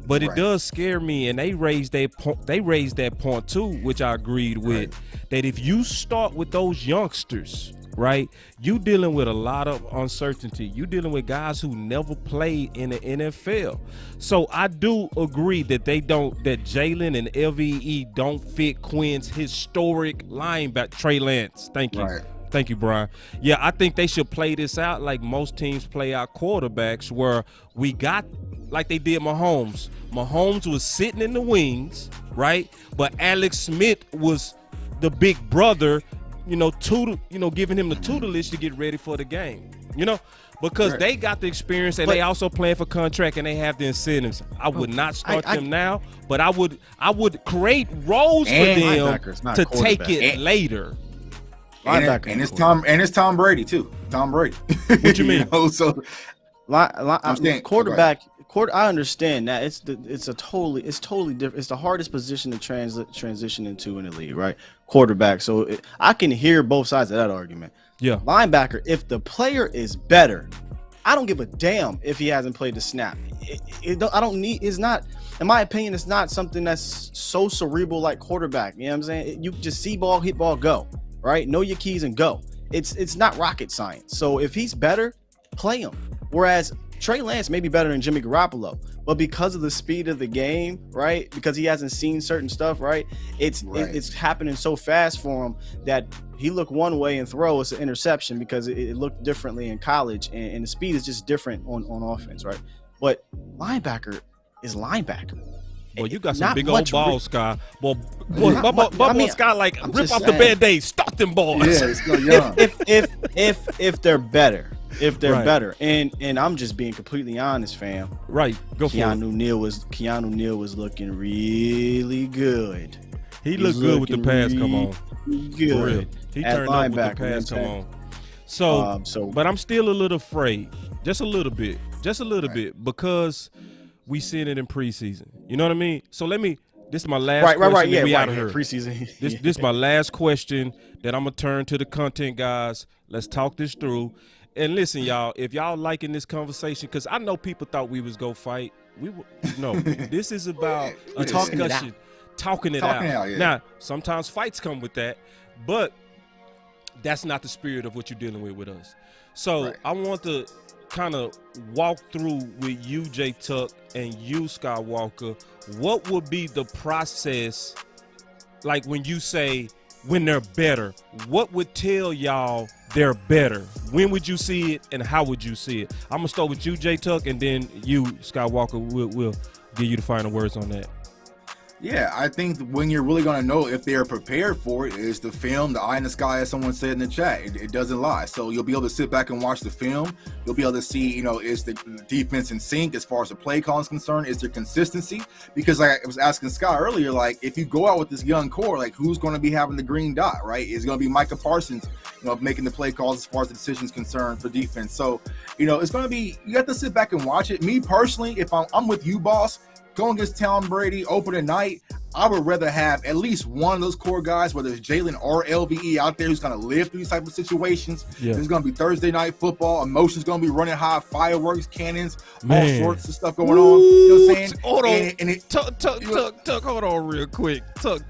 But it does scare me, and they raised that point too, which I agreed with, that if you start with those youngsters, right, you dealing with a lot of uncertainty. You dealing with guys who never played in the NFL. So I do agree that Jaylon and LVE don't fit Quinn's historic linebacker. Trey Lance, thank you. Right. Thank you, Brian. Yeah, I think they should play this out like most teams play out quarterbacks, where we got like they did Mahomes. Mahomes was sitting in the wings, right? But Alex Smith was the big brother, giving him the tutelage to get ready for the game, because they got the experience and they also playing for contract and they have the incentives. I would not start them now, but I would create roles for them to take it later. And it's Tom Brady too. Tom Brady. What you mean? Quarterback. I understand that it's totally different. It's the hardest position to transition into in the league, right? Quarterback. So I can hear both sides of that argument. Yeah. Linebacker. If the player is better, I don't give a damn if he hasn't played the snap. It's not, in my opinion, it's not something that's so cerebral like quarterback. You know what I'm saying? You just see ball, hit ball, go. Right? Know your keys and go. It's not rocket science. So if he's better, play him. Whereas Trey Lance may be better than Jimmy Garoppolo, but because of the speed of the game, right? Because he hasn't seen certain stuff, right? It's happening so fast for him that he look one way and throw it's an interception because it looked differently in college, and the speed is just different on offense, right? But linebacker is linebacker. Well, you got some big old balls, Sky. Boy, Sky, like, rip off the Band-Aid, start them balls. Yeah, it's going young. If they're better. If they're better. And I'm just being completely honest, fam. Right. Go for it. Keanu Neal was looking really good. He looked good with the pass come on. Good. He turned up with the pass come on. So, but I'm still a little afraid. Just a little bit. Just a little bit, because we seen it in preseason. You know what I mean? So let me This is my last question. Right. Yeah, we out right. of here. Preseason. This is my last question that I'm gonna turn to the content guys. Let's talk this through. And listen, y'all, if y'all liking this conversation, because I know people thought we was go fight. No, this is about a discussion, talking it out. Yeah. Now, sometimes fights come with that, but that's not the spirit of what you're dealing with us. So I want to kind of walk through with you, J Tuck, and you, Skywalker. What would be the process, like when you say when they're better? What would tell y'all they're better? When would you see it, and how would you see it? I'm gonna start with you, J Tuck, and then you, Skywalker. We'll give you the final words on that. Yeah, I think when you're really going to know if they're prepared for it is the film, the eye in the sky, as someone said in the chat. It doesn't lie. So you'll be able to sit back and watch the film. You'll be able to see, is the defense in sync as far as the play call is concerned? Is there consistency? Because like I was asking Scott earlier, like if you go out with this young core, like who's going to be having the green dot, right? Is it going to be Micah Parsons, making the play calls as far as the decisions concerned for defense? So, it's going to be, you have to sit back and watch it. Me personally, if I'm with you, boss, going against Tom Brady opening night, I would rather have at least one of those core guys, whether it's Jaylon or LVE, out there who's going to live through these type of situations. Yeah. There's going to be Thursday night football. Emotions going to be running high, fireworks, cannons, Man. all sorts of stuff going on. You know what I'm saying? Hold on. And Tuck, hold on real quick. Tuck.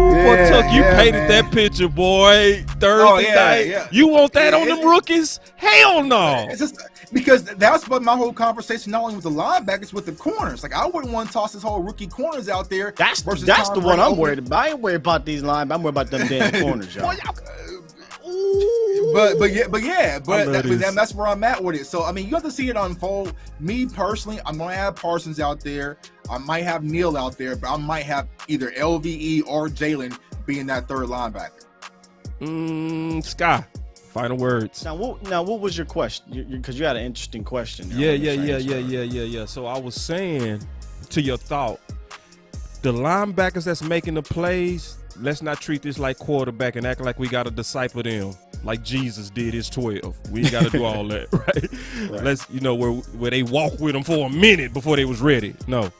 Boy, Tuck, you painted that picture, boy. Thursday night. Yeah. You want that on them rookies? Hell no. It's just because that's what my whole conversation, not only with the linebackers, with the corners. Like I wouldn't want to toss this whole rookie corners out there. That's versus the Tom one Brady. I'm worried about. I ain't worried about these linebackers. I'm worried about them damn corners, y'all. But that's where I'm at with it. So I mean, you have to see it unfold. Me personally, I'm gonna have Parsons out there. I might have Neal out there, but I might have either LVE or Jaylon being that third linebacker. Sky, final words. Now, what was your question? Because you had an interesting question. Yeah. So I was saying, to your thought, the linebackers that's making the plays, let's not treat this like quarterback and act like we got to disciple them like Jesus did his 12. We ain't got to do all that, right? Let's, where they walk with them for a minute before they was ready. No.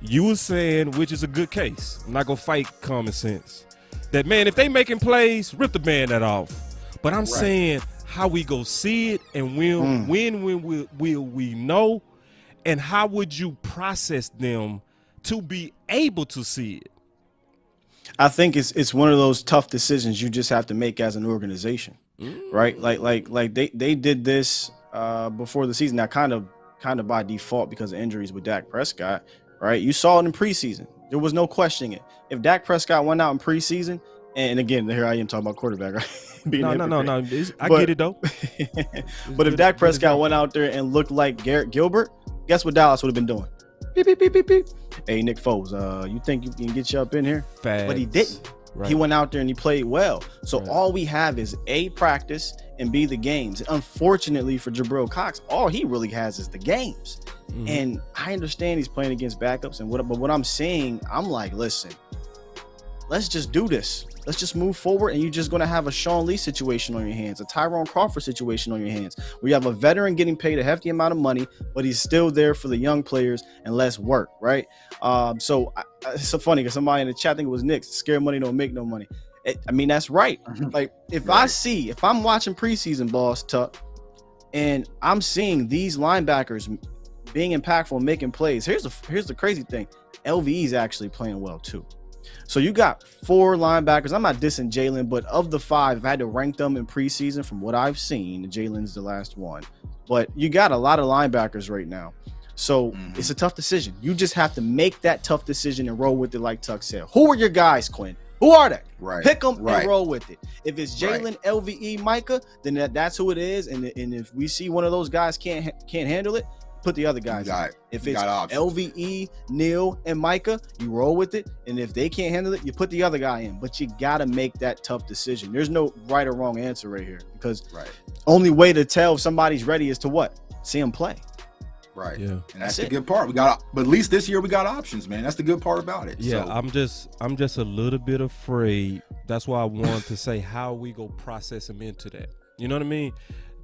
You were saying, which is a good case, I'm not going to fight common sense, that, man, if they making plays, rip the band that off. But I'm saying how we go see it, and when will we know, and how would you process them to be able to see it? I think it's one of those tough decisions you just have to make as an organization, right? Like they did this before the season. Now, kind of by default because of injuries with Dak Prescott, right? You saw it in preseason. There was no questioning it. If Dak Prescott went out in preseason, and again, here I am talking about quarterback, right? No. I get it, though. But if Dak Prescott went out there and looked like Garrett Gilbert, guess what Dallas would have been doing? Beep, beep, beep, beep, beep. Hey, Nick Foles, you think you can get you up in here? But he didn't. He went out there and he played well. So all we have is A, practice, and B, the games. Unfortunately for Jabril Cox, all he really has is the games. And I understand he's playing against backups, but what I'm saying, I'm like, listen, let's just do this. Let's just move forward, and you're just going to have a Sean Lee situation on your hands, a Tyrone Crawford situation on your hands, where you have a veteran getting paid a hefty amount of money, but he's still there for the young players and less work, right? So it's so funny because somebody in the chat, I think it was Nick, scared money don't make no money. I mean, that's right. Like, if I'm watching preseason, boss, Tuck, and I'm seeing these linebackers being impactful and making plays, here's the crazy thing. LVE is actually playing well, too. So you got 4 linebackers. I'm not dissing Jaylon, but of the 5, if I had to rank them in preseason from what I've seen, Jaylon's the last one. But you got a lot of linebackers right now. So it's a tough decision. You just have to make that tough decision and roll with it, like Tuck said. Who are your guys, Quinn? Who are they? Right. Pick them and roll with it. If it's Jaylon, LVE, Micah, then that's who it is. And if we see one of those guys can't handle it, put the other guys in. If it's LVE, Neal, and Micah, you roll with it. And if they can't handle it, you put the other guy in. But you got to make that tough decision. There's no right or wrong answer right here, because only way to tell if somebody's ready is to what? See them play. Right. Yeah. And that's the good part. But at least this year we got options, man. That's the good part about it. Yeah, so. I'm just a little bit afraid. That's why I wanted to say how we go process them into that. You know what I mean?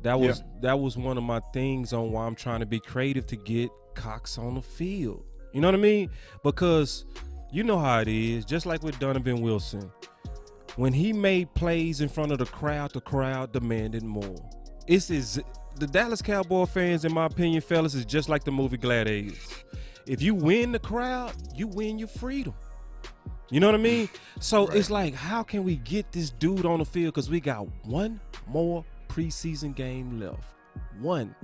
That was one of my things on why I'm trying to be creative to get Cox on the field. You know what I mean? Because you know how it is, just like with Donovan Wilson. When he made plays in front of the crowd demanded more. The Dallas Cowboy fans, in my opinion, fellas, is just like the movie Gladiators. If you win the crowd, you win your freedom. You know what I mean? So It's like, how can we get this dude on the field? Because we got one more preseason game left. One.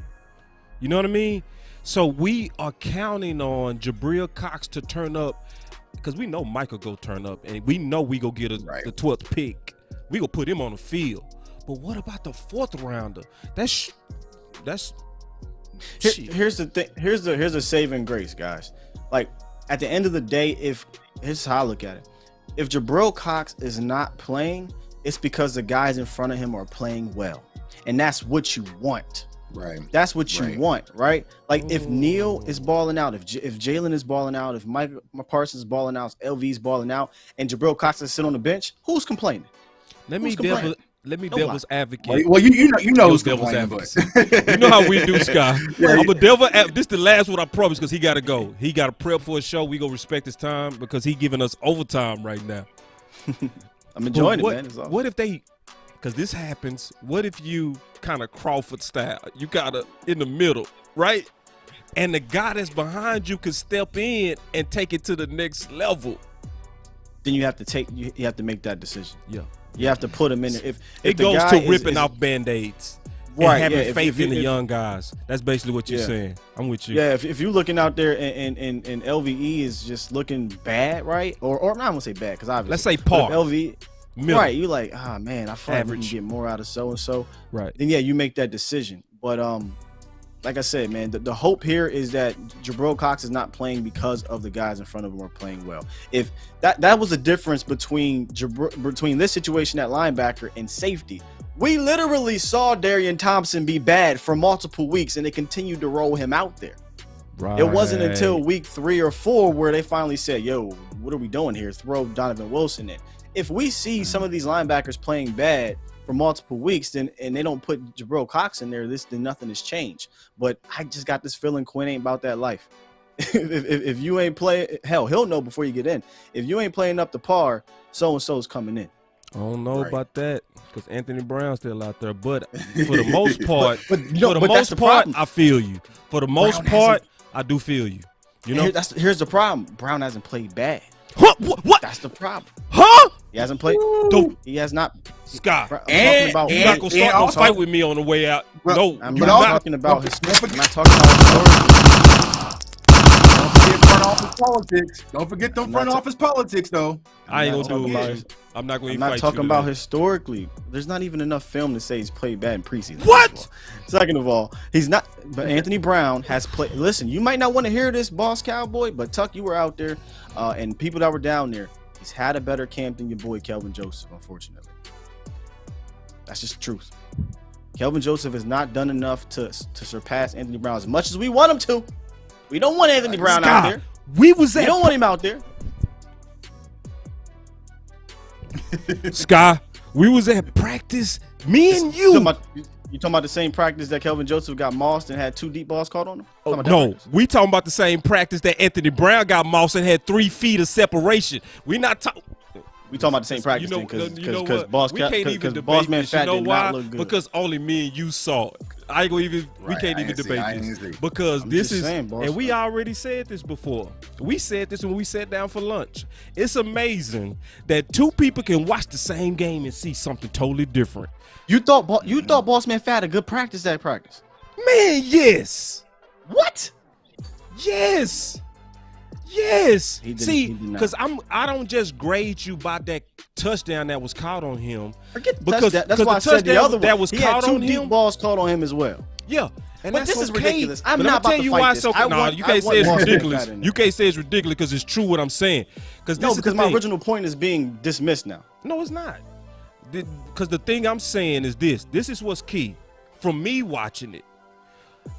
You know what I mean? So we are counting on Jabril Cox to turn up, because we know Michael go turn up, and we know we go get the 12th pick. We go put him on the field. But what about the 4th rounder? That's Here's the thing. Here's the saving grace, guys. Like, at the end of the day, here's how I look at it. If Jabril Cox is not playing, it's because the guys in front of him are playing well, and that's what you want. Right. That's what you want, right? Like, if Neil is balling out, if Jaylon is balling out, if Mike Parsons is balling out, if LV's balling out, and Jabril Cox is sitting on the bench, who's complaining? Let me devil's advocate. Well, you know who's devil's complaining, advocate. You know how we do, Scott. I'm a devil. This the last one I promise, because he got to go. He got to prep for a show. We gonna respect his time because he giving us overtime right now. I'm enjoying it, man. It's awesome. What if they? Because this happens. What if you kind of Crawford style? You got to in the middle, right? And the guy that's behind you can step in and take it to the next level. Then you have to you have to make that decision. Yeah. You have to put him in there. If it the goes guy to ripping off Band-Aids. Right, and having yeah, faith in the young guys. That's basically what you're saying. I'm with you. Yeah, if you're looking out there and LVE is just looking bad, right? Or I'm not gonna say bad, because obviously, let's say par. LVE, middle. right? You like, man, I feel like we can get more out of so and so. Right. Then you make that decision. But like I said, man, the hope here is that Jabril Cox is not playing because of the guys in front of him are playing well. If that was the difference between this situation at linebacker and safety. We literally saw Darian Thompson be bad for multiple weeks, and they continued to roll him out there. Right. It wasn't until week 3 or 4 where they finally said, yo, what are we doing here? Throw Donovan Wilson in. If we see some of these linebackers playing bad for multiple weeks, and they don't put Jabril Cox in there, then nothing has changed. But I just got this feeling Quinn ain't about that life. if you ain't playing, hell, he'll know before you get in. If you ain't playing up to par, so-and-so's coming in. I don't know about that, because Anthony Brown's still out there. But for the most part, I feel you. For the most part, I do feel you. You know, here's the problem. Brown hasn't played bad. Huh? What? That's the problem. Huh? He hasn't played. He has not. Scott, you're not gonna start no fight with me on the way out. No, I'm not talking about his. I'm not talking about his front office politics. Don't forget them front office politics, though. I ain't gonna do it. I'm not going to fight you. I'm not talking about historically. There's not even enough film to say he's played bad in preseason. What? Second of all, he's not. But Anthony Brown has played. Listen, you might not want to hear this, Boss Cowboy, but Tuck, you were out there, and people that were down there. He's had a better camp than your boy Kelvin Joseph, unfortunately. That's just the truth. Kelvin Joseph has not done enough to surpass Anthony Brown as much as we want him to. We don't want Anthony Brown out there. We don't want him out there. Sky, we was at practice, me and you. You talking about the same practice that Kelvin Joseph got mossed and had 2 deep balls caught on him? No, we talking about the same practice that Anthony Brown got mossed and had 3 feet of separation. We not talking. We talking about the same practice because Boss Man Fat did not look good. Because only me and you saw it. I ain't gonna even. We can't even debate this because this is. And we already said this before. We said this when we sat down for lunch. It's amazing that 2 people can watch the same game and see something totally different. You thought Boss Man Fat had a good practice that practice? Man, yes. What? Yes. Yes. See, because I don't just grade you by that touchdown that was caught on him. Forget the touchdown. That's why I said the other one. That was caught on him. He had 2 deep balls caught on him as well. Yeah. And but this is ridiculous. I'm but not about to fight this. No, you can't say it's ridiculous. You can't say it's ridiculous because it's true what I'm saying. Because my original point is being dismissed now. No, it's not. Because the thing I'm saying is this. This is what's key. From me watching it,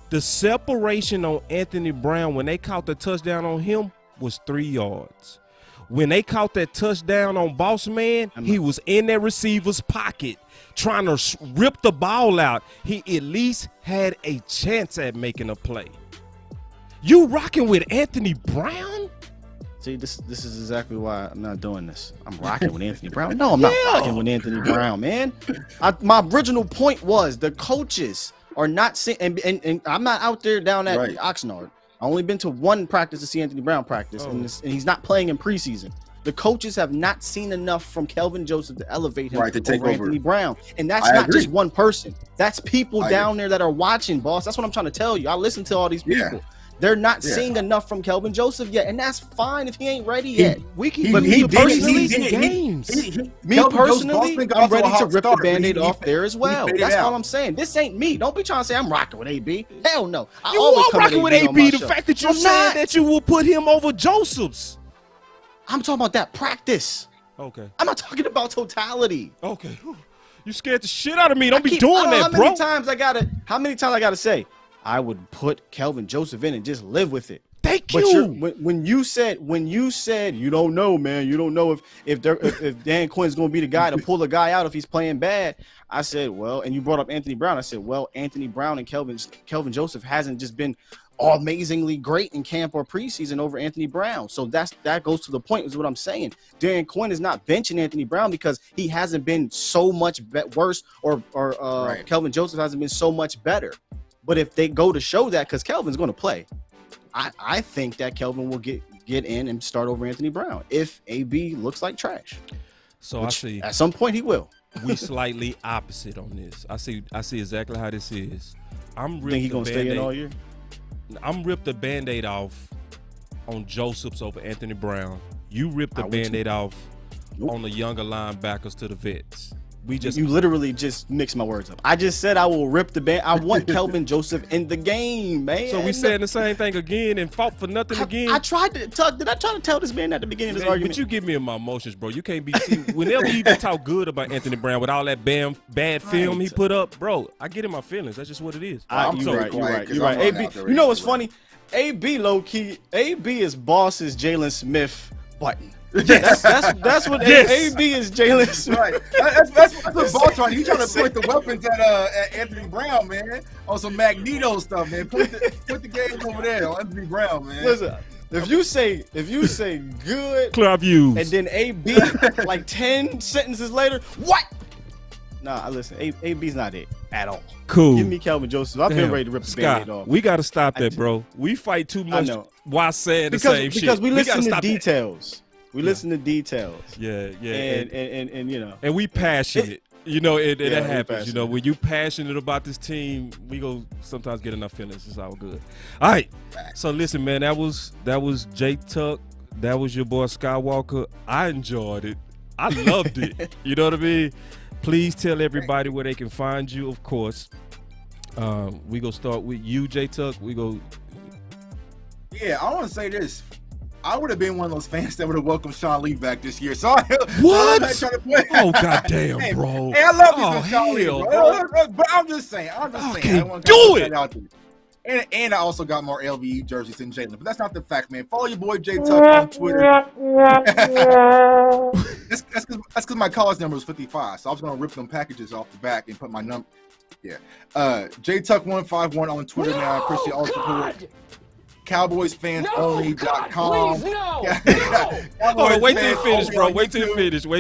the separation on Anthony Brown when they caught the touchdown on him was 3 yards. When they caught that touchdown on Boss Man, he was in that receiver's pocket trying to rip the ball out. He at least had a chance at making a play. You rocking with Anthony Brown? See, this is exactly why I'm not doing this. I'm rocking with Anthony Brown. No, I'm not rocking with Anthony Brown, man. My original point was the coaches are not seeing, and I'm not out there down at Oxnard. I only been to one practice to see Anthony Brown practice, and he's not playing in preseason. The coaches have not seen enough from Kelvin Joseph to elevate him to take over over Anthony Brown. And that's not just one person. That's people down there that are watching, boss. That's what I'm trying to tell you. I listen to all these people. Yeah. They're not seeing enough from Kelvin Joseph yet, and that's fine if he ain't ready yet. Me personally, I'm ready to rip the Band-Aid off there as well. That's all I'm saying. This ain't me. Don't be trying to say I'm rocking with AB. Hell no. You are rocking with AB. The fact that you said that you will put him over Joseph's. I'm talking about that practice. Okay. I'm not talking about totality. Okay. You scared the shit out of me. Don't be doing that, bro. How many times I gotta say? I would put Kelvin Joseph in and just live with it. Thank you. But when you said you don't know, man, you don't know if Dan Quinn's going to be the guy to pull the guy out if he's playing bad. I said, well, and you brought up Anthony Brown. I said, well, Anthony Brown and Kelvin Joseph hasn't just been amazingly great in camp or preseason over Anthony Brown. So that goes to the point is what I'm saying. Dan Quinn is not benching Anthony Brown because he hasn't been so much worse or Kelvin Joseph hasn't been so much better. But if they go to show that, because Kelvin's going to play, I think that Kelvin will get in and start over Anthony Brown if AB looks like trash. So I see at some point he will. We slightly opposite on this. I see exactly how this is. Think he gonna stay in all year? I'm rip the Band-Aid off on Joseph's over Anthony Brown. You rip the Band-Aid off on the younger linebackers to the vets. You literally just mixed my words up. I just said I will rip the band. I want Kelvin Joseph in the game, man. So we saying the same thing again and fought for nothing again. I tried to talk. Did I try to tell this man at the beginning of this argument? But you give me in my emotions, bro. You can't be whenever you even talk good about Anthony Brown with all that bad film he put up, bro. I get in my feelings. That's just what it is. You're right. AB, you know what's funny? AB low key. AB is boss's Jaylon Smith button. Yes. That's what AB is. Jaylon Smith. Right. That's what Ball trying. You trying to point the weapons at Anthony Brown, man, on some Magneto stuff, man. Put the game over there on Anthony Brown, man. Listen, if you say good, clear views, and then AB like 10 sentences later, what? Nah, listen, AB's not it at all. Cool. Give me Kelvin Joseph. I've been ready to rip the Band-Aid off. We got to stop that, bro. We fight too much while saying the same shit. Because we listen to details. We listen to details. Yeah. And you know. And we passionate. It happens. You know, when you passionate about this team, we go sometimes get enough feelings. It's all good. All right. So listen, man, that was Jay Tuck. That was your boy Skywalker. I enjoyed it. I loved it. You know what I mean? Please tell everybody where they can find you, of course. We gonna start with you, Jay Tuck. Yeah, I want to say this. I would have been one of those fans that would have welcomed Sean Lee back this year. So what? Oh goddamn, bro! Hey, I love Sean Lee, bro. But I'm just saying. I can't do it. And I also got more LVE jerseys than Jaylon. But that's not the fact, man. Follow your boy Jay Tuck on Twitter. That's because my college number was 55. So I was going to rip them packages off the back and put my number. Yeah. JTuck151 on Twitter, man. I appreciate all the support. CowboysFansOnly.com. Please, no. Hold on, wait till you finish, bro. Wait till you finish. Bro,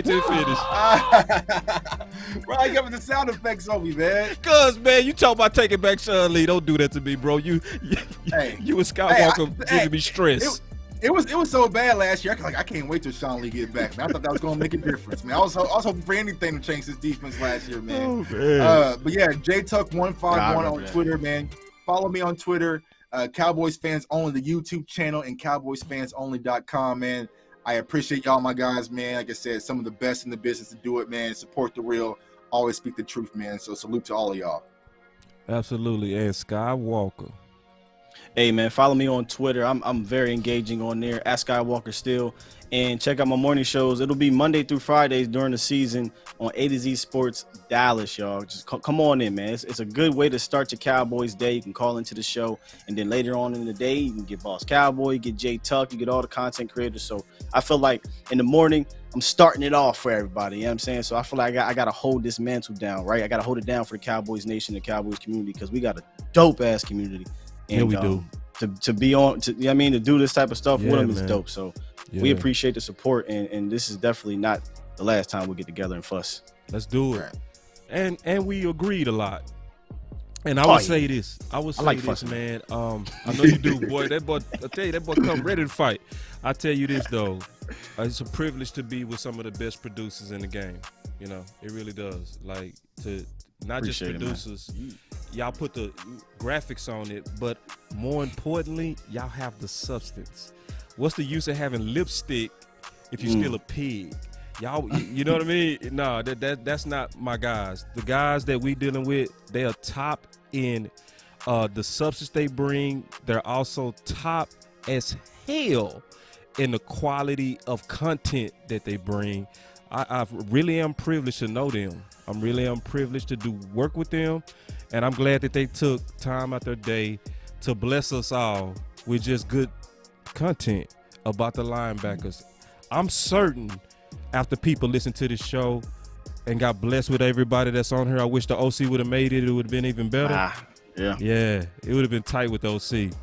I give it the sound effects on me, man. Cuz, man, you talk about taking back Sean Lee. Don't do that to me, bro. You and Skywalker giving me stress. It was so bad last year. I can't wait till Sean Lee get back, man. I thought that was going to make a difference, man. I was hoping for anything to change this defense last year, man. Oh, man. But yeah, JTuck151 on Twitter, man. Follow me on Twitter. Cowboys Fans Only, the YouTube channel, and CowboysFansOnly.com, man. I appreciate y'all, my guys, man. Like I said, some of the best in the business to do it, man. Support the real, always speak the truth, man. So salute to all of y'all. Absolutely. And Skywalker. Hey man, follow me on Twitter. I'm very engaging on there at Skywalker still, and check out my morning shows. It'll be Monday through Fridays during the season on A to Z Sports Dallas, y'all. Just come on in, man. It's a good way to start your Cowboys day. You can call into the show, and then later on in the day, you can get Boss Cowboy, you get Jay Tuck, you get all the content creators. So I feel like in the morning, I'm starting it off for everybody. You know what I'm saying? So I feel like I got to hold this mantle down, right? I got to hold it down for the Cowboys Nation, the Cowboys community, because we got a dope ass community. And, yeah, we do. To be on, you know what I mean, to do this type of stuff with them is man. dope. So we appreciate the support, and this is definitely not the last time we get together and fuss. Let's do it. And we agreed a lot. And I would say this. I would say this, fussing, man. I know you do, boy. That boy, I tell you, that boy come ready to fight. I tell you this though, it's a privilege to be with some of the best producers in the game. You know, it really does. Like to not Appreciate just producers. Y'all put the graphics on it, but more importantly, y'all have the substance. What's the use of having lipstick if you're still a pig? Y'all, you know what I mean? No, that's not my guys. The guys that we dealing with, they are top in the substance they bring. They're also top as hell in the quality of content that they bring. I really am privileged to know them. I really am privileged to do work with them, and I'm glad that they took time out their day to bless us all with just good content about the linebackers. I'm certain after people listen to this show and got blessed with everybody that's on here, I wish the OC would have made it. It would have been even better. Yeah, it would have been tight with the OC.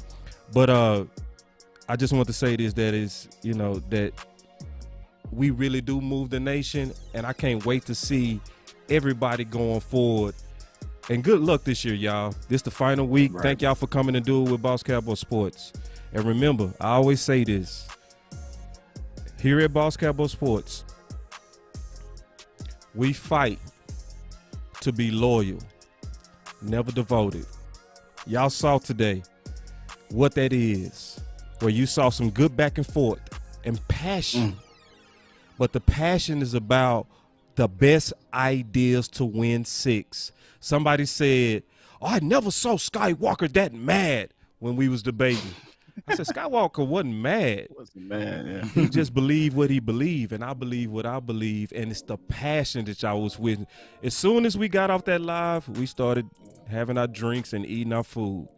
But I just want to say this, that is, you know, that we really do move the nation, and I can't wait to see everybody going forward. And good luck this year, y'all. This the final week. Right. Thank y'all for coming to do it with Boss Cowboy Sports. And remember, I always say this. Here at Boss Cowboy Sports, we fight to be loyal, never devoted. Y'all saw today what that is, where you saw some good back and forth and passion. But the passion is about the best ideas to win 6. Somebody said, "Oh, I never saw Skywalker that mad when we was debating." I said, Skywalker wasn't mad. He just believed what he believed, and I believe what I believe, and it's the passion that y'all was with. As soon as we got off that live, we started having our drinks and eating our food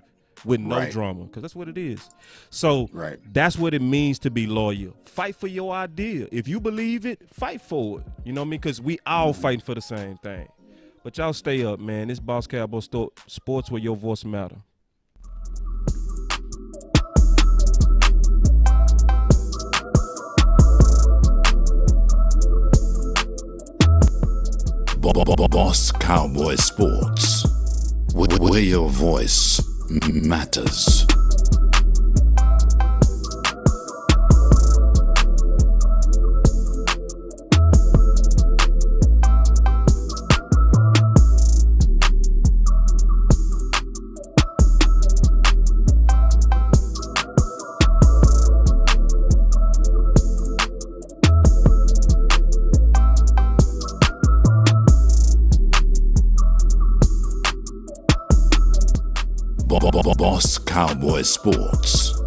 with no drama, because that's what it is. So that's what it means to be loyal. Fight for your idea. If you believe it, fight for it. You know what I mean? Because we all fighting for the same thing. But y'all stay up, man. This Boss Cowboy Sports, where your voice matter. Boss Cowboy Sports, where your voice matters. Boss Cowboy Sports.